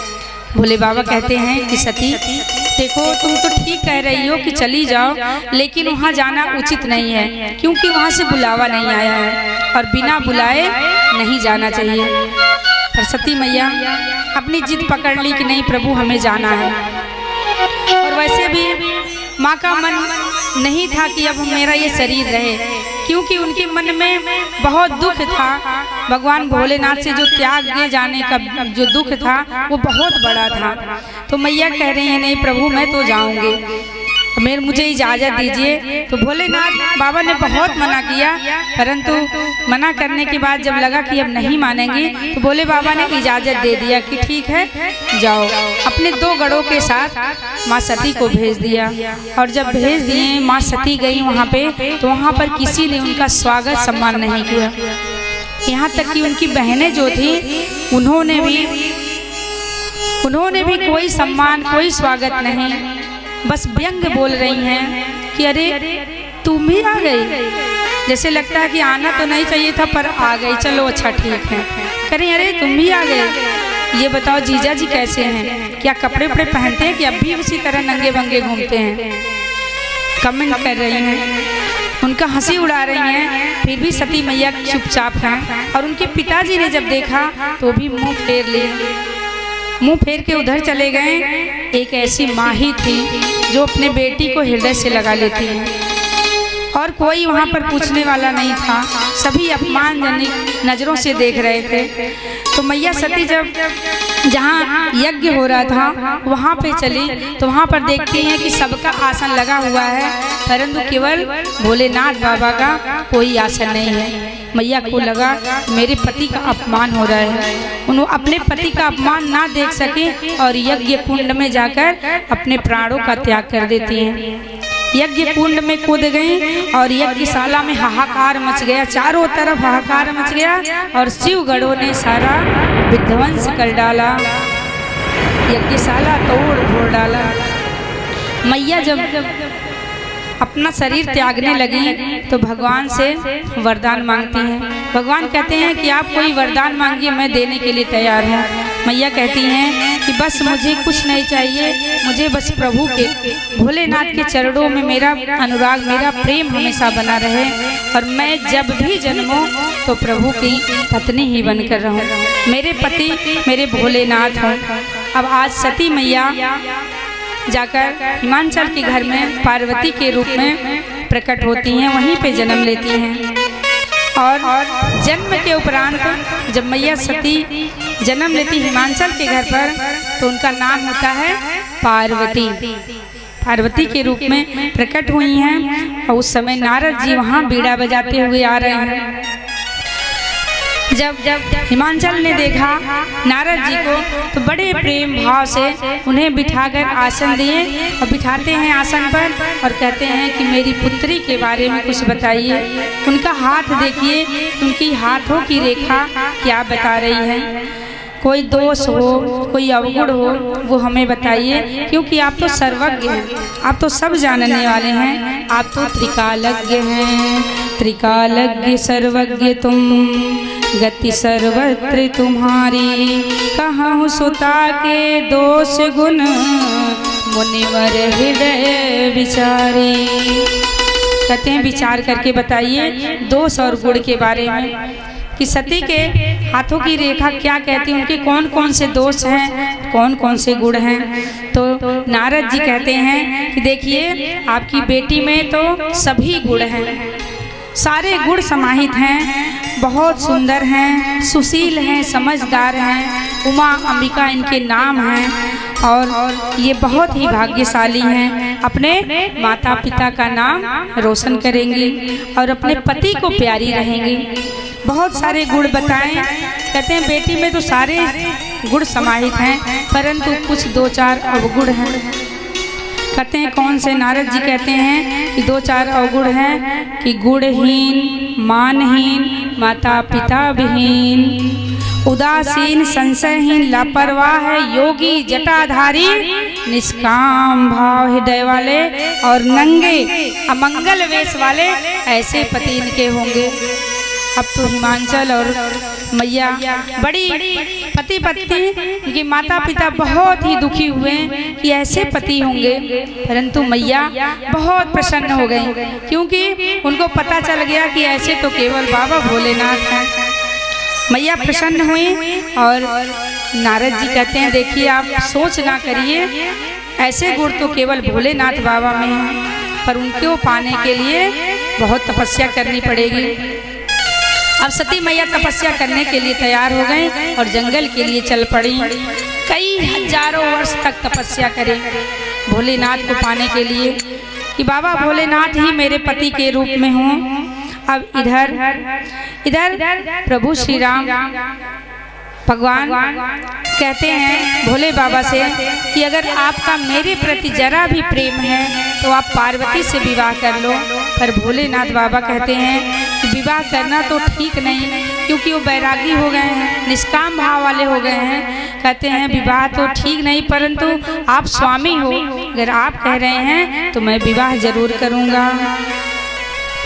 भोले बाबा कहते हैं कि सती देखो, तुम तो ठीक कह रही हो कि चली जाओ, लेकिन वहाँ जाना उचित नहीं है, क्योंकि वहाँ से बुलावा नहीं आया है और बिना बुलाए नहीं जाना चाहिए। पर सती मैया अपनी जिद पकड़ ली कि नहीं प्रभु हमें जाना है। और वैसे भी माँ का मन नहीं था कि अब मेरा ये शरीर रहे, क्योंकि उनके मन में बहुत दुख था। भगवान भोलेनाथ से जो त्याग जाने का जो दुख था वो बहुत बड़ा था। तो मैया कह रही है नहीं प्रभु मैं तो जाऊंगी, मुझे इजाज़त दीजिए। तो भोलेनाथ बाबा ने बहुत मना किया, परंतु मना करने के बाद जब लगा कि अब नहीं मानेंगी तो भोले बाबा ने इजाज़त दे दिया कि ठीक है जाओ। अपने 2 गढ़ों के साथ माँ सती को भेज दिया, और जब भेज दिए माँ सती गई वहाँ पे, तो वहाँ पर किसी ने उनका स्वागत सम्मान नहीं किया। यहाँ तक कि उनकी बहनें जो थी उन्होंने भी कोई सम्मान कोई स्वागत नहीं, बस व्यंग बोल रही हैं कि अरे तुम भी आ गई, जैसे लगता है कि आना तो नहीं चाहिए था पर आ गई, चलो अच्छा ठीक है। कह रही अरे तुम भी आ गए, ये बताओ जीजा जी कैसे हैं, क्या कपड़े उपड़े पहनते हैं कि अब भी उसी तरह नंगे बंगे घूमते हैं। कमेंट कर रही हैं, उनका हंसी उड़ा रही हैं, फिर भी सती मैया चुपचाप हैं। और उनके पिताजी ने जब देखा तो भी मुंह फेर लिए। मुंह फेर के उधर चले गए। एक ऐसी माँ ही थी जो अपने बेटी को हृदय से लगा लेती है और कोई वहाँ पर पूछने वाला नहीं था। सभी अपमानजनक नज़रों से देख रहे थे। तो मैया सती जब जहाँ यज्ञ हो रहा था वहाँ पे चली तो वहाँ पर देखती हैं कि सबका आसन लगा हुआ है, परंतु केवल भोलेनाथ बाबा का कोई आसन नहीं है। मैया को लगा मेरे पति का अपमान हो रहा है। उन्होंने अपने पति का अपमान ना देख सके और यज्ञ कुंड में जाकर अपने प्राणों का त्याग कर देती हैं। यज्ञ कुंड में कूद गई और यज्ञशाला में हाहाकार मच गया। चारों तरफ हाहाकार मच गया और शिवगढ़ों ने सारा विध्वंस कर डाला, यज्ञशाला तोड़ फोड़ डाला। मैया जब अपना शरीर त्यागने लगी तो भगवान से वरदान मांगती हैं। भगवान कहते हैं कि आप कोई वरदान मांगिए, मैं देने के लिए तैयार हूँ। मैया कहती हैं कि बस मुझे कुछ नहीं चाहिए, मुझे बस प्रभु के भोलेनाथ के चरणों में मेरा अनुराग, मेरा प्रेम हमेशा बना रहे और मैं जब भी जन्मूं तो प्रभु की पत्नी ही बनकर रहूं। मेरे पति मेरे भोलेनाथ हों। अब आज सती मैया जाकर हिमांचल के घर में पार्वती के रूप में प्रकट होती हैं, वहीं पे जन्म लेती हैं। और जन्म के उपरांत जब मैया सती जन्म लेती हिमांचल के घर पर तो उनका नाम होता है पार्वती। पार्वती के रूप में प्रकट हुई हैं और उस समय नारद जी वहाँ बीड़ा बजाते हुए आ रहे हैं। जब हिमांचल ने देखा नारद जी को तो बड़े प्रेम भाव से उन्हें बिठाकर आसन दिए और बिठाते हैं आसन पर और कहते हैं कि मेरी पुत्री के बारे में कुछ बताइए। उनका हाथ देखिए, उनकी हाथों की रेखा क्या बता रही है। कोई दोष हो, कोई अवगुण हो, वो हमें बताइए, क्योंकि आप तो सर्वज्ञ हैं, आप तो सब जानने वाले हैं, आप तो त्रिकालज्ञ हैं। त्रिकालज्ञ सर्वज्ञ तुम, गति सर्वत्र तुम्हारी, कहूँ सुता के दोष गुण, मुनिवर हृदय विचारी। कहते हैं विचार करके बताइए दोष और गुण के बारे में कि सती के हाथों की रेखा क्या कहती है, उनके कौन कौन से दोष हैं, कौन कौन से गुण हैं। तो नारद जी कहते हैं कि देखिए आपकी बेटी में तो सभी गुण हैं, सारे गुण समाहित हैं, बहुत सुंदर हैं, सुशील हैं, समझदार हैं, उमा अंबिका इनके नाम हैं और ये बहुत ही भाग्यशाली हैं। अपने माता पिता का नाम रोशन करेंगी और अपने पति को प्यारी रहेंगी। बहुत सारे गुण बताएं। कहते हैं बेटी में तो सारे गुण समाहित हैं, परंतु कुछ दो चार अवगुण हैं। कहते हैं कौन से? नारद जी कहते हैं कि दो चार अवगुण हैं कि गुणहीन, मानहीन, माता पिता विहीन, उदासीन, संशयहीन, लापरवाह है, योगी, जटाधारी, निष्काम भाव हृदय वाले और नंगे अमंगल वेश वाले, ऐसे पति इनके होंगे। अब तो हिमांचल और मैया बड़ी पति पत्नी की माता पिता बहुत ही दुखी हुए कि ऐसे पति होंगे, परंतु मैया बहुत प्रसन्न हो गई क्योंकि उनको पता चल गया कि ऐसे तो केवल बाबा भोलेनाथ हैं। मैया प्रसन्न हुई और नारद जी कहते हैं देखिए आप सोच ना करिए, ऐसे गुण तो केवल भोलेनाथ बाबा में हैं, पर उनको पाने के लिए बहुत तपस्या करनी पड़ेगी। अब सती मैया तपस्या करने के लिए तैयार हो गए और जंगल के लिए चल पड़ी। कई हजारों वर्ष तक तपस्या करें भोलेनाथ को पाने के लिए कि बाबा भोलेनाथ ही मेरे पति के रूप में हों। अब इधर प्रभु श्री राम भगवान कहते हैं भोले बाबा से कि अगर आपका मेरे प्रति जरा भी प्रेम है तो आप पार्वती से विवाह कर लो। पर भोलेनाथ बाबा कहते हैं कि विवाह करना तो ठीक नहीं, क्योंकि वो बैरागी हो गए हैं, निष्काम भाव वाले हो गए हैं। कहते हैं विवाह तो ठीक नहीं, परंतु आप स्वामी हो, अगर आप कह रहे हैं तो मैं विवाह जरूर करूँगा।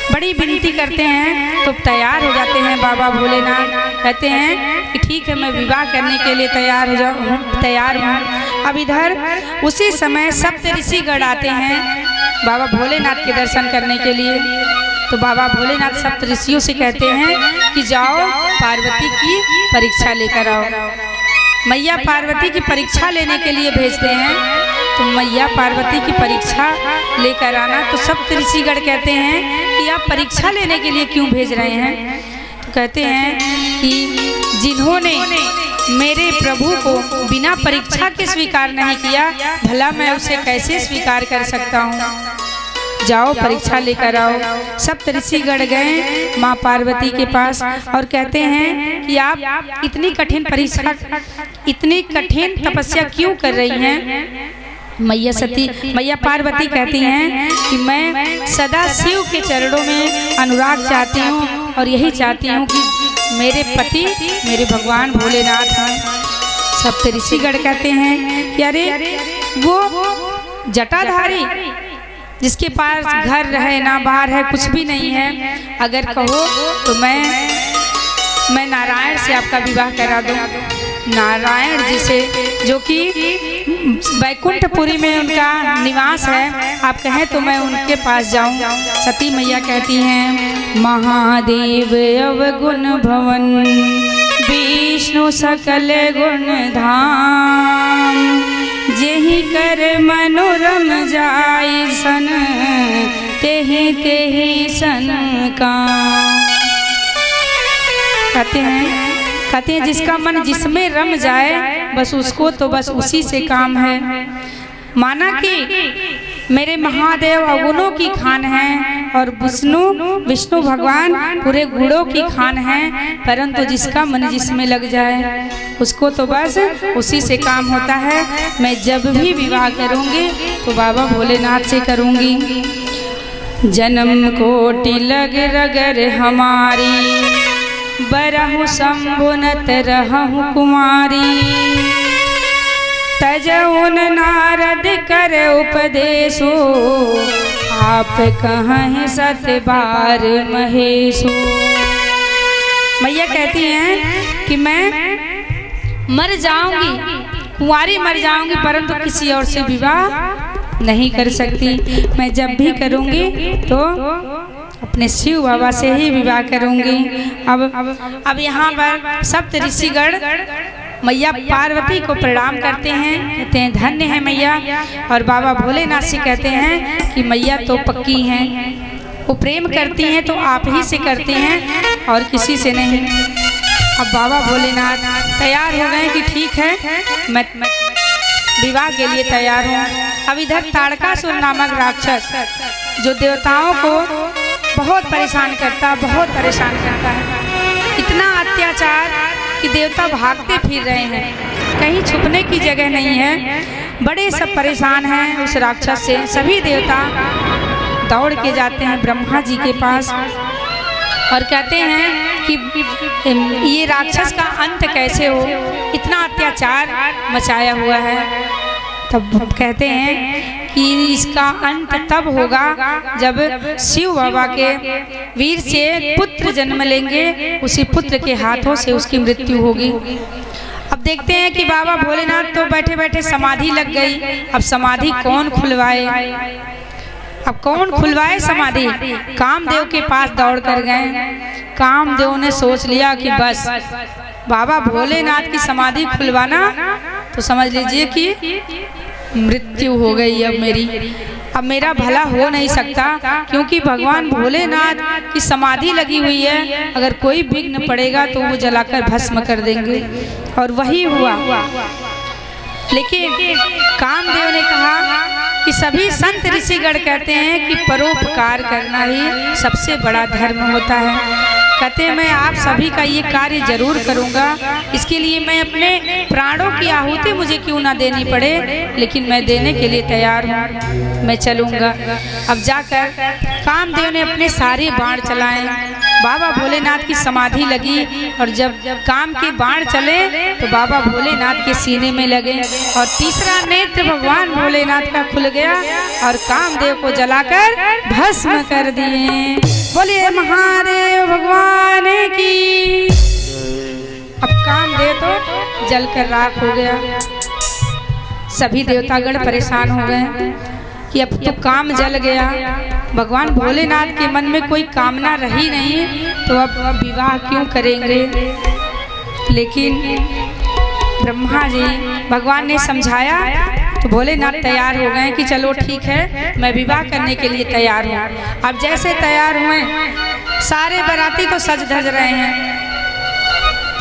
बड़ी विनती करते हैं तो तैयार हो जाते हैं बाबा भोलेनाथ। कहते हैं कि ठीक है मैं विवाह करने के लिए तैयार हूँ। अब इधर उसी समय सप्त ऋषिगण आते हैं बाबा भोलेनाथ के दर्शन करने के लिए। तो बाबा भोलेनाथ सप्त ऋषियों से कहते हैं कि जाओ पार्वती की परीक्षा लेकर आओ। मैया पार्वती की परीक्षा लेने के लिए भेजते हैं। तो मैया पार्वती की परीक्षा लेकर आना। तो सब ऋषिगण कहते हैं कि आप परीक्षा लेने के लिए क्यों भेज रहे हैं? तो कहते हैं कि जिन्होंने मेरे प्रभु को बिना परीक्षा के स्वीकार नहीं किया, भला मैं उसे कैसे स्वीकार कर सकता हूँ। जाओ परीक्षा लेकर आओ। सब ऋषिगण गए माँ पार्वती के पास और कहते हैं कि आप इतनी कठिन परीक्षा, इतनी कठिन तपस्या क्यों कर रही हैं? मैया पार्वती कहती हैं कि मैं सदा शिव के चरणों में अनुराग चाहती हूँ और यही चाहती हूँ कि मेरे पति मेरे भगवान भोलेनाथ हैं। सब ऋषिगण कहते हैं कि अरे वो जटाधारी जिसके पास घर रहे ना बाहर है, कुछ भी नहीं है, अगर कहो तो मैं नारायण से आपका विवाह करा दूं। नारायण जी से, जो कि वैकुंठपुरी में उनका निवास है, आप कहें तो मैं उनके पास जाऊं। सती मैया कहती हैं महादेव अवगुण भवन विष्णु सकल गुण धाम, जेहि कर मनोरम जाय सन तेहि तेहि सन का। कहते हैं जिसका मन जिसमें रम जाए बस उसको तो बस उसी से काम है। माना कि मेरे महादेव अवगुणों की खान हैं और विष्णु भगवान पूरे गुणों की खान हैं, परंतु जिसका मन जिसमें लग जाए उसको तो बस उसी से काम होता है। मैं जब भी विवाह करूंगी तो बाबा भोलेनाथ से करूंगी। जन्म कोटि लग रगर हमारी, बरहु शंभुनत रहु कुमारी, तजउन नारद कर उपदेशो, आप कहें सत बार महेशो। मैया कहती हैं कि मैं मर जाऊंगी, कुंवारी मर जाऊंगी, परंतु किसी और से विवाह नहीं कर सकती। मैं जब भी करूंगी तो अपने शिव बाबा से ही विवाह करूंगी। अब यहाँ पर सप्त ऋषिगण मैया पार्वती को प्रणाम करते हैं, कहते हैं धन्य है मैया, और बाबा भोलेनाथ से कहते हैं कि मैया तो पक्की हैं, वो प्रेम करती हैं तो आप ही से करते हैं और किसी से नहीं। अब बाबा भोलेनाथ तैयार हो गए कि ठीक है मैं विवाह के लिए तैयार हूँ। अब इधर ताड़कासुर नामक राक्षस जो देवताओं को बहुत परेशान करता है, इतना अत्याचार कि देवता भागते फिर रहे हैं, कहीं छुपने की जगह नहीं है, बड़े सब परेशान हैं उस राक्षस से। सभी देवता दौड़ के जाते हैं ब्रह्मा जी के पास और कहते हैं कि ये राक्षस का अंत कैसे हो, इतना अत्याचार मचाया हुआ है। तब कहते हैं कि इसका अंत तब होगा जब शिव बाबा के वीर से पुत्र जन्म लेंगे, उसी पुत्र के हाथों से उसकी मृत्यु होगी। अब देखते हैं कि बाबा भोलेनाथ तो बैठे बैठे समाधि लग गई। अब समाधि कौन खुलवाए, अब कौन खुलवाए समाधि? कामदेव के पास दौड़ कर गए। कामदेव ने सोच लिया कि बस बाबा भोलेनाथ की समाधि खुलवाना तो समझ लीजिए कि मृत्यु हो गई अब मेरी, अब मेरा भला हो नहीं सकता, क्योंकि भगवान भोलेनाथ की समाधि लगी हुई है, अगर कोई विघ्न पड़ेगा तो वो जलाकर भस्म कर देंगे। और वही हुआ। लेकिन कामदेव ने कहा कि सभी संत ऋषिगण कहते हैं कि परोपकार करना ही सबसे बड़ा धर्म होता है। कहते हैं मैं आप सभी का ये कार्य जरूर करूंगा, इसके लिए मैं अपने प्राणों की आहुति मुझे क्यों ना देनी पड़े, लेकिन मैं देने के लिए तैयार हूँ, मैं चलूँगा। अब जाकर कामदेव ने अपने सारे बाण चलाए, बाबा भोलेनाथ की समाधि लगी, और जब काम के बाण चले तो बाबा भोलेनाथ के सीने में लगे और तीसरा नेत्र भगवान भोलेनाथ का खुल गया और कामदेव को जलाकर भस्म कर दिए। बोलिए महादेव भगवान की। अब कामदेव तो जलकर राख हो गया। सभी देवतागण परेशान हो गए कि अब तो काम जल गया, भगवान भोलेनाथ के मन में कोई कामना रही नहीं, तो अब विवाह क्यों करेंगे। लेकिन ब्रह्मा जी भगवान ने समझाया तो भोलेनाथ तैयार हो गए कि चलो ठीक है, मैं विवाह करने के लिए तैयार हूँ। अब जैसे तैयार हुए, सारे बाराती तो सज धज रहे हैं,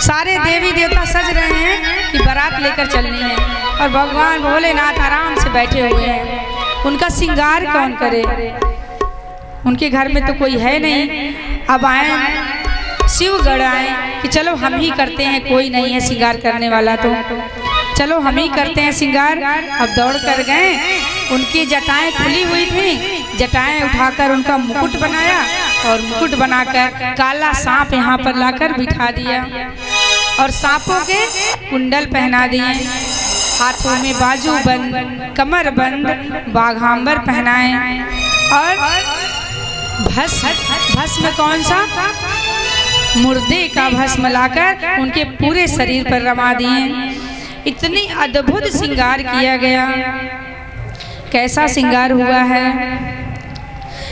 सारे देवी देवता सज रहे हैं कि बारात लेकर चलनी है, और भगवान भोलेनाथ आराम से बैठे हुए हैं। उनका श्रृंगार कौन करे? उनके घर में तो कोई है नहीं। अब आए शिवगढ़ आए कि चलो हम ही करते हैं, कोई नहीं है श्रृंगार करने वाला, तो चलो हम ही करते हैं श्रृंगार। अब दौड़ कर गए, उनकी जटाएं खुली हुई थी, जटाएं उठाकर उनका मुकुट बनाया, और मुकुट बनाकर काला सांप यहाँ पर लाकर बिठा दिया, और सांपों के कुंडल पहना दिए, हाथों में बाजू बंद, कमर बंद, बाघांबर पहनाए, और भस्म कौन सा? मुर्दे का भस्म लाकर उनके पूरे शरीर पर रमा दिए। इतनी अद्भुत श्रृंगार किया गया। कैसा श्रृंगार हुआ है?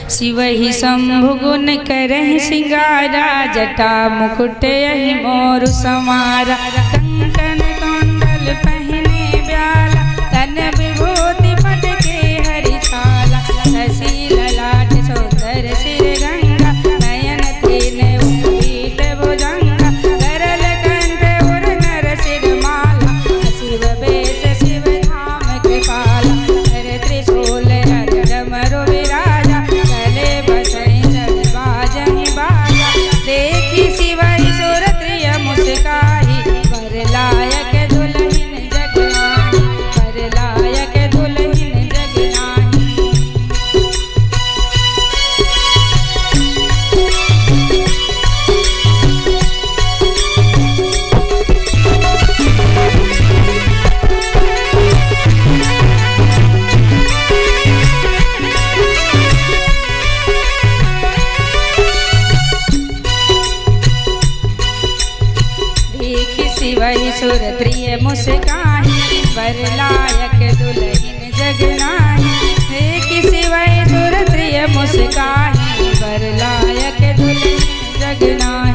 शिव ही शंभु गुण करहि श्रृंगारा, जटा मुकुट यही मोर समारा, कंकन कुंडल पहने ब्याला, तन विभूति पटके हरि छाला, शशि ललाट सौंदर सिर गंगा, नयन तेने उपवीत भुजंगा, गरल कंठ उर नर सिर माला, शिव बेश शिव धाम कृपाला, हर त्रिशूल हर डमरू विराजा, गले बसई जग बाजहि बाजा, देखी शिवहि सुर त्रिय मुस्काहि, वर लायक दुल्हन जग नाहि, वर लायक दुल्हन जग नाहि। देखि शिवहि सुर त्रिय मुस्काहि, वर लायक दुल्हन जग नाहि, देखि शिवहि सुर त्रिय मुस्काहि, वर लायक दुल्हन जग नाहि।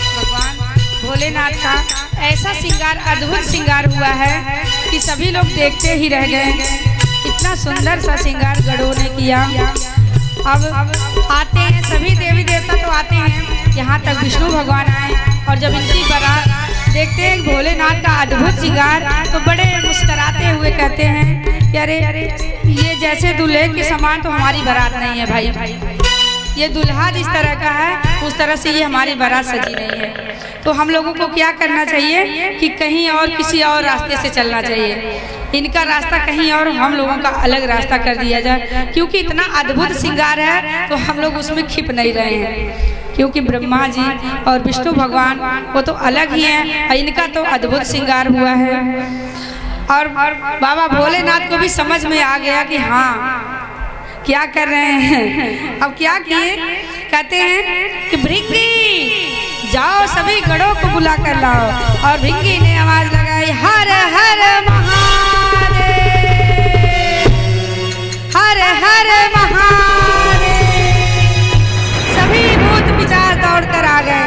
भगवान भोलेनाथ का ऐसा श्रृंगार, अद्भुत श्रृंगार हुआ है कि सभी लोग देखते ही रह गए। इतना सुंदर सा श्रृंगार गणों ने किया। अब आते हैं सभी देवी देवता, तो आते हैं यहाँ तक विष्णु भगवान आए, और जब इनकी बारात देखते हैं भोलेनाथ का अद्भुत श्रृंगार, तो बड़े मुस्कुराते हुए कहते हैं कि अरे ये जैसे दूल्हे के समान तो हमारी बारात नहीं है भाई, ये दुल्हा जिस तरह का है उस तरह से ये हमारी बारात सजी नहीं है। तो हम लोगों को क्या करना चाहिए कि कहीं और किसी और रास्ते से चलना चाहिए, इनका रास्ता कहीं और, हम लोगों का अलग रास्ता कर दिया जाए, क्योंकि इतना अद्भुत श्रृंगार है तो हम लोग उसमें खिप नहीं रहे हैं, क्योंकि ब्रह्मा जी और विष्णु भगवान वो तो अलग ही हैं, और इनका तो अद्भुत श्रृंगार हुआ है। और बाबा भोलेनाथ को भी समझ में आ गया कि हाँ क्या कर रहे हैं। अब क्या किए? कहते हैं कि भृंगी जाओ सभी गणों को बुला कर लाओ, और भृंगी ने आवाज लगाई, हर हर महादेव, हर हर महादेव। सभी भूत पिशाच दौड़ कर आ गए,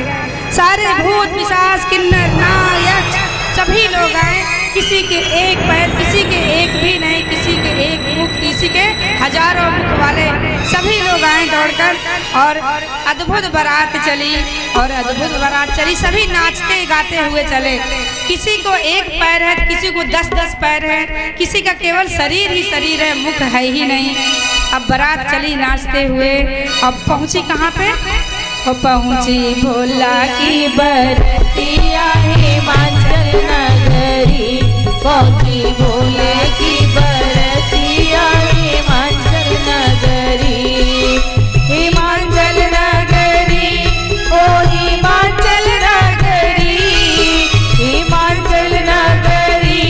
सारे भूत पिशाच किन्नर नाग यक्ष सभी लोग आए, किसी के एक पैर, किसी के एक भी नहीं, किसी के एक मुख, किसी के हजारों मुख वाले सभी लोग आए दौड़कर, और अद्भुत बारात चली, और अद्भुत बारात चली, सभी नाचते गाते हुए चले। किसी को एक पैर है, किसी को 10-10 पैर है, किसी का केवल शरीर ही शरीर है, मुख है ही नहीं। अब बारात चली नाचते हुए। अब पहुंची कहाँ पे? पहुंची भोला की बरतिया हिमाचल नगरी, पहुंची भोले की बरतिया हिमाचल नगरी, हिमाचल नगरी, ओ हिमाचल नगरी, हिमाचल नगरी,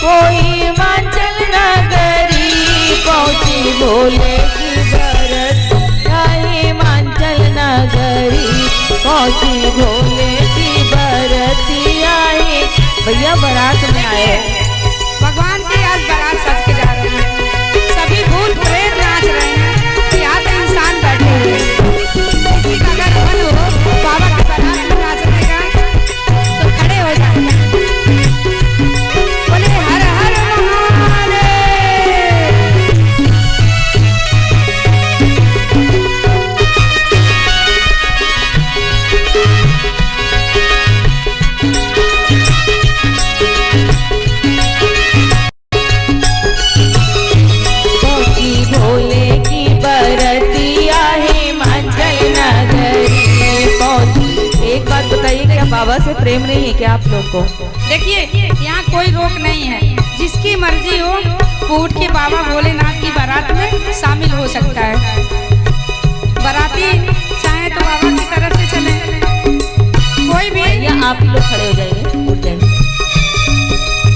ओ हिमाचल नगरी, पहुंची भोले की बरतिया हिमाचल नगरी, पहुंची भोले की बरतिया। भैया बारात में आए, भगवान की आज बारात सज क्या आप लोग को? देखिए यहाँ कोई रोक नहीं है, जिसकी मर्जी हो वो उठ के बाबा भोलेनाथ की बारात में शामिल हो सकता है। बाराती चाहे तो बाबा की तरफ से चले, कोई भी। या आप लोग खड़े हो जाइए, उठ जाइए।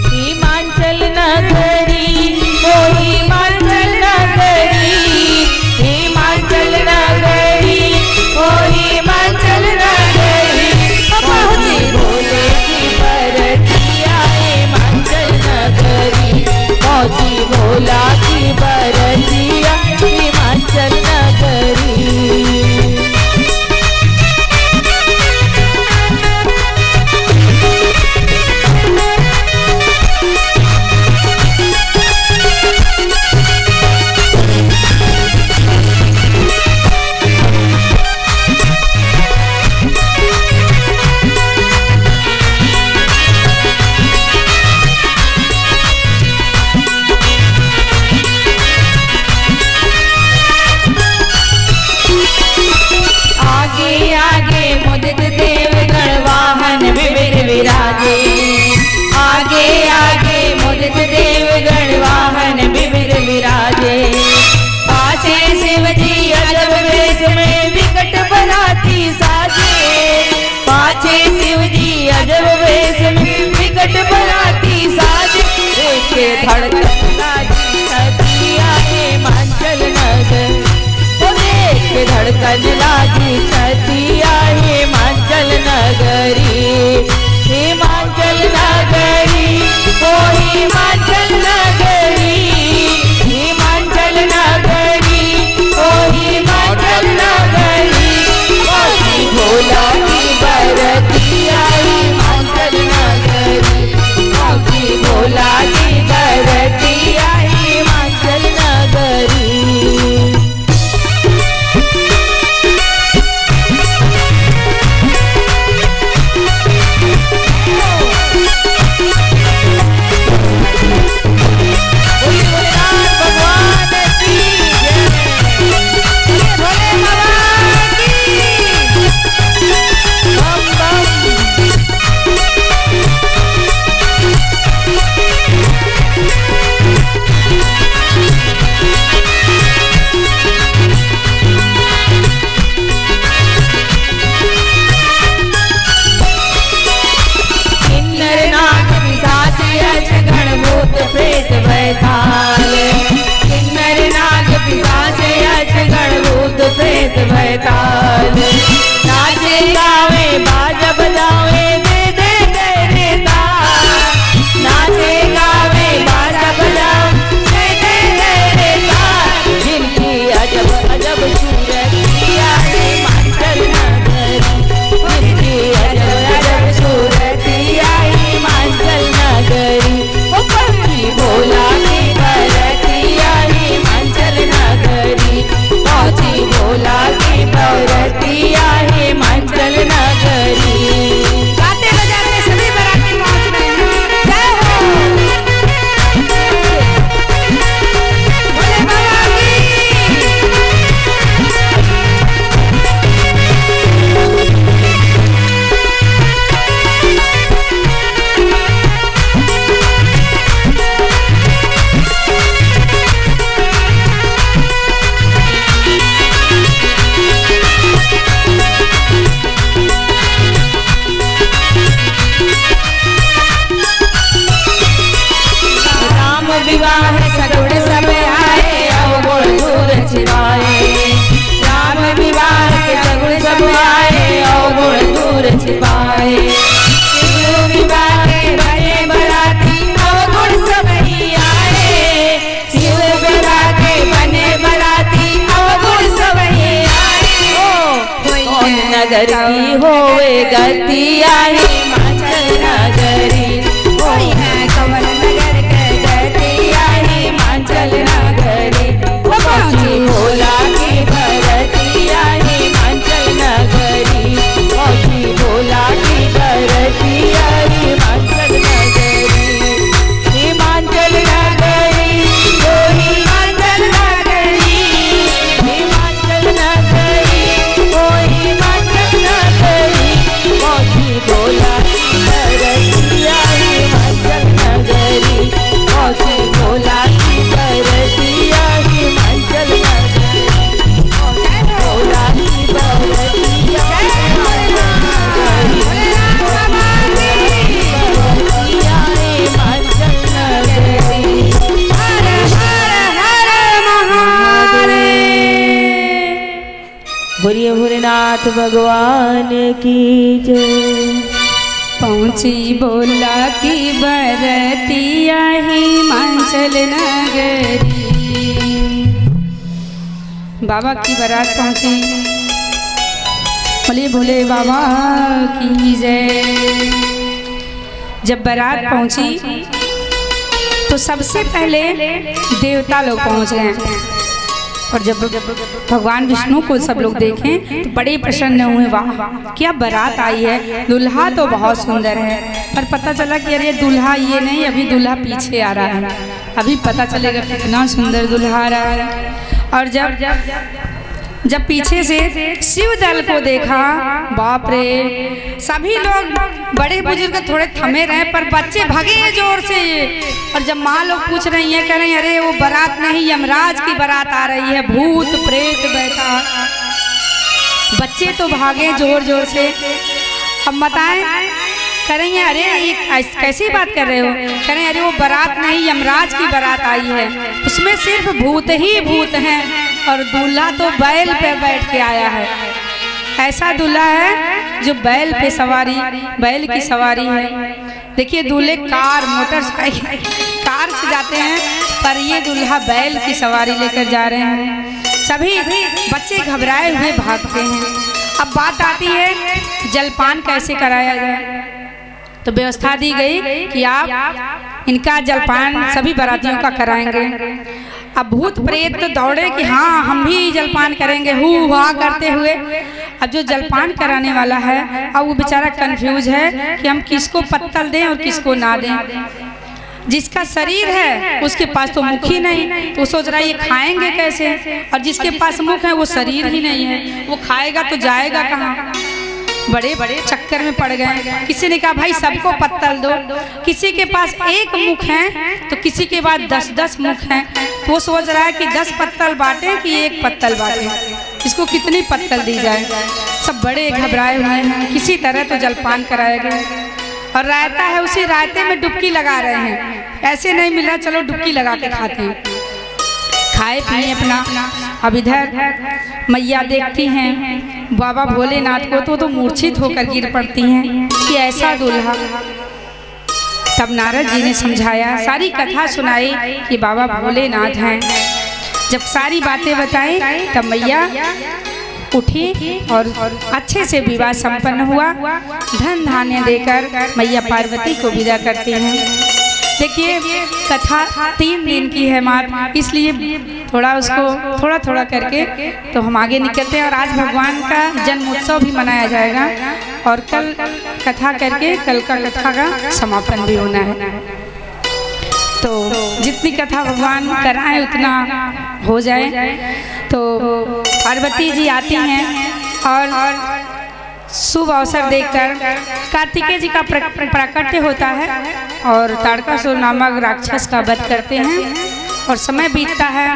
हिमाचल नगरी, ओ हिमाचल नगरी, हिमाचल नगरी, ओ हिमाचल नगरी, पहुंची भोले की बरतिया हिमाचल नगरी, पहुंची भोला की बरतिया हिमाचल नगरी। धड़कन लागी छतिया हिमाचल नगर, धड़कन लागी छतिया हिमाचल नगरी, हिमाचल नगरी, ओ हिमाचल नगरी, हिमाचल नगरी, ओ हिमाचल नगरी, पहुंची भोला की बरतिया हिमाचल नगरी, पहुंची भोला की बरतिया हिमाचल नगरी। प्रेत बैताल, किन्नर नाग पिशाच अजगर भूत प्रेत बैताल, नाचे गावे बाजा बजावे दे दे तेरे ताल, नाचे गावे बाजा बजावे दे दे तेरे ताल, जिनकी अजब अजब सूरतिया हिमाचल नगरी, जिनकी अजब अजब सूरतिया हिमाचल नगरी, भोला की बरतिया हिमाचल नगरी, पहुंची भोला की बरतिया हिमाचल नगरी। गाते बजाते सभी बराती पहुंच रहे हैं। जय हो भोले बाबा की। विवाह सगुण सब आए अवगुण दूर छिपाए, राम विवाह के सगुण सब आए अवगुण दूर छिपाए, शिव विवाह के बड़े बराती अवगुण सब ही आए, शिव विवाह के बने बराती अवगुण सब ही आए। ओ नगर की होवे गतिया हिमाचल नगरी, कोई है कमल नगर हिमाचल नगरी, पहुंची भोला की बरतिया हिमाचल नगरी, पहुंची भोला की बरतिया हिमाचल नगरी, हिमाचल नगरी, ओ हिमाचल नगरी, हिमाचल नगरी, ओ हिमाचल नगरी, पहुंची भोला बोलिए भोलेनाथ भगवान की जय। पहुँची बोला की बरतिया हिमाचल नगरी, बाबा की बारात पहुँची। बोले भोले बाबा की जय। जब बारात पहुँची तो सबसे पहले देवता लोग पहुँच गए, और जब भगवान विष्णु को सब लोग देखें तो बड़े प्रसन्न हुए। वाह क्या बारात आई है, दूल्हा तो बहुत सुंदर है। पर पता चला कि अरे दूल्हा ये नहीं, अभी दूल्हा पीछे आ रहा है, अभी पता चलेगा कितना सुंदर दूल्हा आ रहा है। और जब पीछे से शिव दल को देखा, बाप रे, सभी लोग बड़े बुजुर्ग थोड़े थमे रहे, पर बच्चे भागे जोर से। और जब माँ लोग पूछ रही हैं, कह रही हैं अरे वो बारात नहीं, यमराज की बारात आ रही है, भूत प्रेत बैठा। बच्चे तो भागे जोर जोर से। अब बताएं, कह रही हैं अरे ये कैसी बात कर रहे हो? कह रहे हैं अरे वो बारात नहीं, यमराज की बारात आई है, उसमें सिर्फ भूत ही भूत हैं, और दूल्हा तो बैल पे बैठ के आया है। ऐसा दूल्हा है जो बैल पे सवारी, बैल की सवारी है। देखिए दूल्हे कार मोटरसाइकिल कार से जाते हैं, पर ये दूल्हा बैल की सवारी लेकर जा रहे हैं। सभी बच्चे घबराए हुए भागते हैं। अब बात आती है जलपान कैसे कराया जाए। तो व्यवस्था दी गई कि आप इनका जलपान सभी बारातियों का कराएंगे। अब भूत प्रेत तो दौड़े कि हाँ हम भी जलपान करेंगे, हु हा करते हुए। अब जो जलपान कराने वाला है, अब वो बेचारा कंफ्यूज है कि हम किसको पत्तल दें और किसको ना दें। जिसका शरीर है उसके पास तो मुख ही नहीं, तो सोच रहा है ये खाएंगे कैसे, और जिसके पास मुख है वो शरीर ही नहीं है, वो खाएगा तो जाएगा कहाँ। बड़े बड़े चक्कर में पड़ गए। किसी ने कहा भाई सबको पत्तल दो, किसी के पास एक मुख है तो किसी के पास 10-10 मुख हैं। तो वो सोच रहा है कि 10 पत्तल बांटे कि एक पत्तल बांटे, इसको कितनी पत्तल दी जाए। सब बड़े घबराए हुए हैं। किसी तरह तो जलपान कराया गया, और रायता है उसी रायते में डुबकी लगा रहे हैं। ऐसे नहीं मिला, चलो डुबकी लगा के खाते हैं, खाए पिए अपना। अब इधर मैया देखती हैं बाबा भोलेनाथ को, तो मूर्छित होकर गिर पड़ती हैं कि ऐसा दूल्हा। तब नारद जी ने समझाया, सारी कथा सुनाई कि बाबा भोलेनाथ हैं। जब सारी बातें बताई तब मैया उठी और अच्छे से विवाह संपन्न हुआ। धन धान्य देकर मैया पार्वती को विदा करती हैं। देखिए कथा 3 दिन की है माँ, इसलिए थोड़ा उसको थोड़ा करके तो हम आगे निकलते हैं। और आज भगवान का जन्मोत्सव भी मनाया जाएगा, और कल कथा करके कल का कथा का समापन भी होना है। तो जितनी कथा भगवान कराएं उतना हो जाए। तो पार्वती जी आती हैं और शुभ अवसर देखकर कार्तिकेय जी का प्राकट्य होता है, और ताड़कासुर नामक राक्षस का वध करते हैं। और समय बीतता है।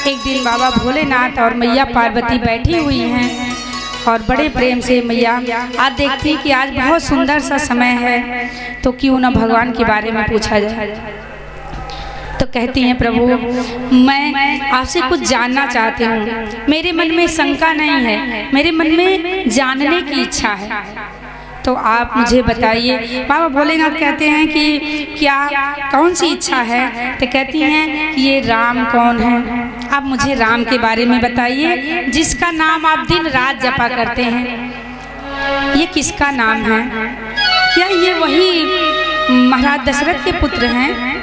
एक दिन बाबा भोलेनाथ और मैया पार्वती बैठी हुई हैं, और बड़े प्रेम से मैया आज देखती कि आज बहुत सुंदर सा समय है, तो क्यों ना भगवान के बारे में पूछा जाए। तो कहती हैं प्रभु मैं आपसे कुछ जानना चाहती हूँ, मेरे मन में शंका नहीं है, मेरे मन में जानने की इच्छा है, तो आप मुझे बताइए। बाबा भोलेनाथ कहते हैं कि क्या कौन सी इच्छा है। तो कहती हैं कि ये राम कौन है, आप मुझे राम के बारे में बताइए, जिसका नाम आप दिन रात जपा करते हैं। ये किसका नाम है? क्या ये वही महाराज दशरथ के पुत्र हैं,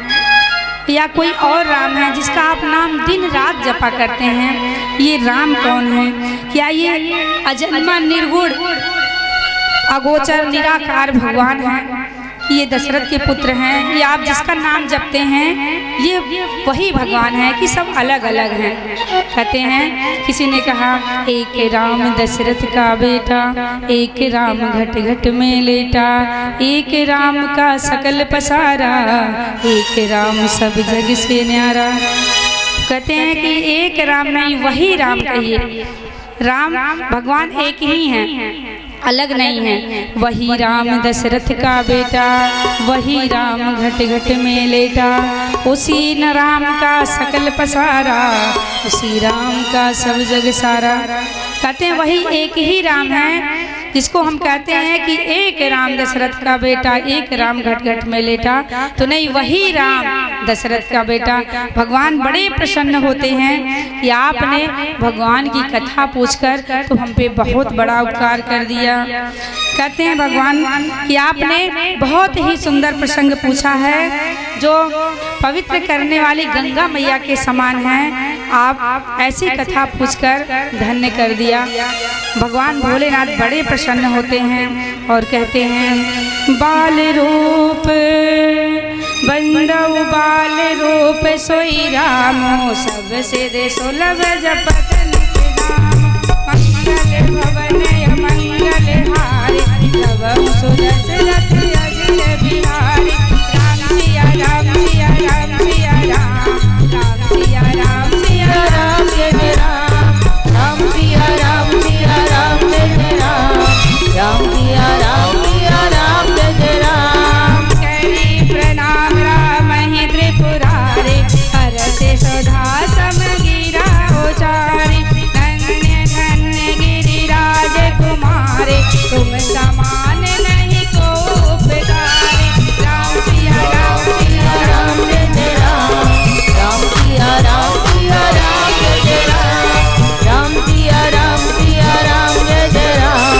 या कोई और राम है जिसका आप नाम दिन रात जपा करते हैं? ये राम कौन है? क्या ये अजन्मा निर्गुण अगोचर निराकार भगवान है? ये दशरथ के पुत्र हैं, ये आप जिसका नाम जपते हैं ये वही भगवान है कि सब अलग अलग हैं? कहते हैं किसी ने कहा एक राम दशरथ का बेटा, एक राम घट घट में लेटा, एक राम का सकल पसारा, एक राम सब जग से न्यारा। कहते हैं कि एक राम नहीं, वही राम कहिए। राम भगवान एक ही हैं, अलग नहीं है। वही राम दशरथ का बेटा, वही राम घट घट में लेटा, उसी न राम का सकल पसारा, उसी राम का सब जग सारा। कहते हैं वही एक ही राम है जिसको हम कहते हैं कि एक राम दशरथ का बेटा, एक राम घट घट में लेटा, तो नहीं, वही राम दशरथ का बेटा। भगवान बड़े प्रसन्न होते हैं कि आपने भगवान की कथा पूछकर तो हम पे बहुत बड़ा उपकार कर दिया। कहते हैं भगवान कि आपने बहुत ही सुंदर प्रसंग पूछा है जो पवित्र करने वाली गंगा मैया के समान है। आप ऐसी कथा पूछकर धन्य कर दिया। भगवान भोलेनाथ बड़े प्रसन्न होते हैं और कहते हैं बाल रूप बंदौ बाल रूप सोई रामो सबसे दे सुलभ जपत मंगल भवन मंगल हारे लवम सुदशरथ अजिर बिहारी राम सिया राम सिया राम सिया राम राम सिया राम सिया राम जय राम राम सिया राम सिया राम जय राम राम सिया राम सिया राम जय राम। करी प्रणाम राम ही त्रिपुरारे हर से सुधा समगिरा उचारे धन्य धन्य गिरिराज कुमारे तुम समान नहीं को उपकारे राम सिया राम सिया राम जय राम राम सिया राम सिया राम जय राम राम सिया राम सिया राम जय राम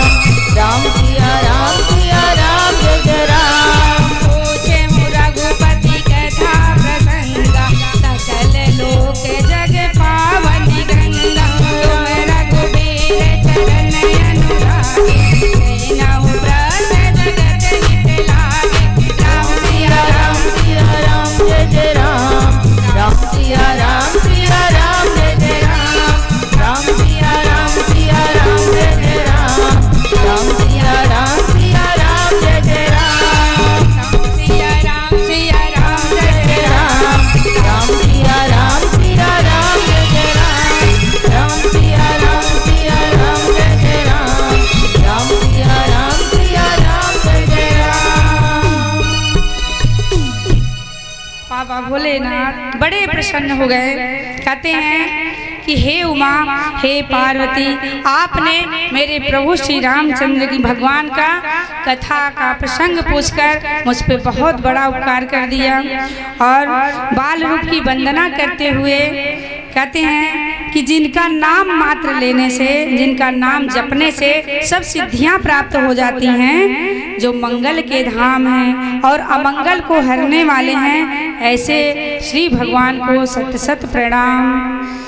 राम सिया राम सिया राम जय राम। पूछे रघुपति कथा प्रसंगा सकल लोक जग पावन गंगा तुम रघुबीर चरण अनुरागे नैनहु व्रत जगत हित लागे राम सिया राम सिया राम जय राम राम सिया राम सिया राम जय राम राम सिया राम सिया राम जय राम राम सिया राम सिया राम जय राम सिया राम सिया राम जय राम राम सिया राम सिया राम जय राम राम सिया राम सिया राम जय राम राम सिया राम सिया राम जय राम। बाबा भोलेनाथ बड़े प्रसन्न हो गए। कहते हैं कि हे उमा हे पार्वती, आपने मेरे प्रभु श्री रामचंद्र की भगवान का कथा का प्रसंग पूछकर मुझ पे बहुत बड़ा उपकार कर दिया। और बाल रूप की वंदना करते हुए कहते हैं कि जिनका नाम मात्र लेने से, जिनका नाम जपने से सब सिद्धियां प्राप्त हो जाती हैं, जो मंगल के धाम हैं और अमंगल को हरने वाले हैं, ऐसे श्री भगवान को सत सत प्रणाम।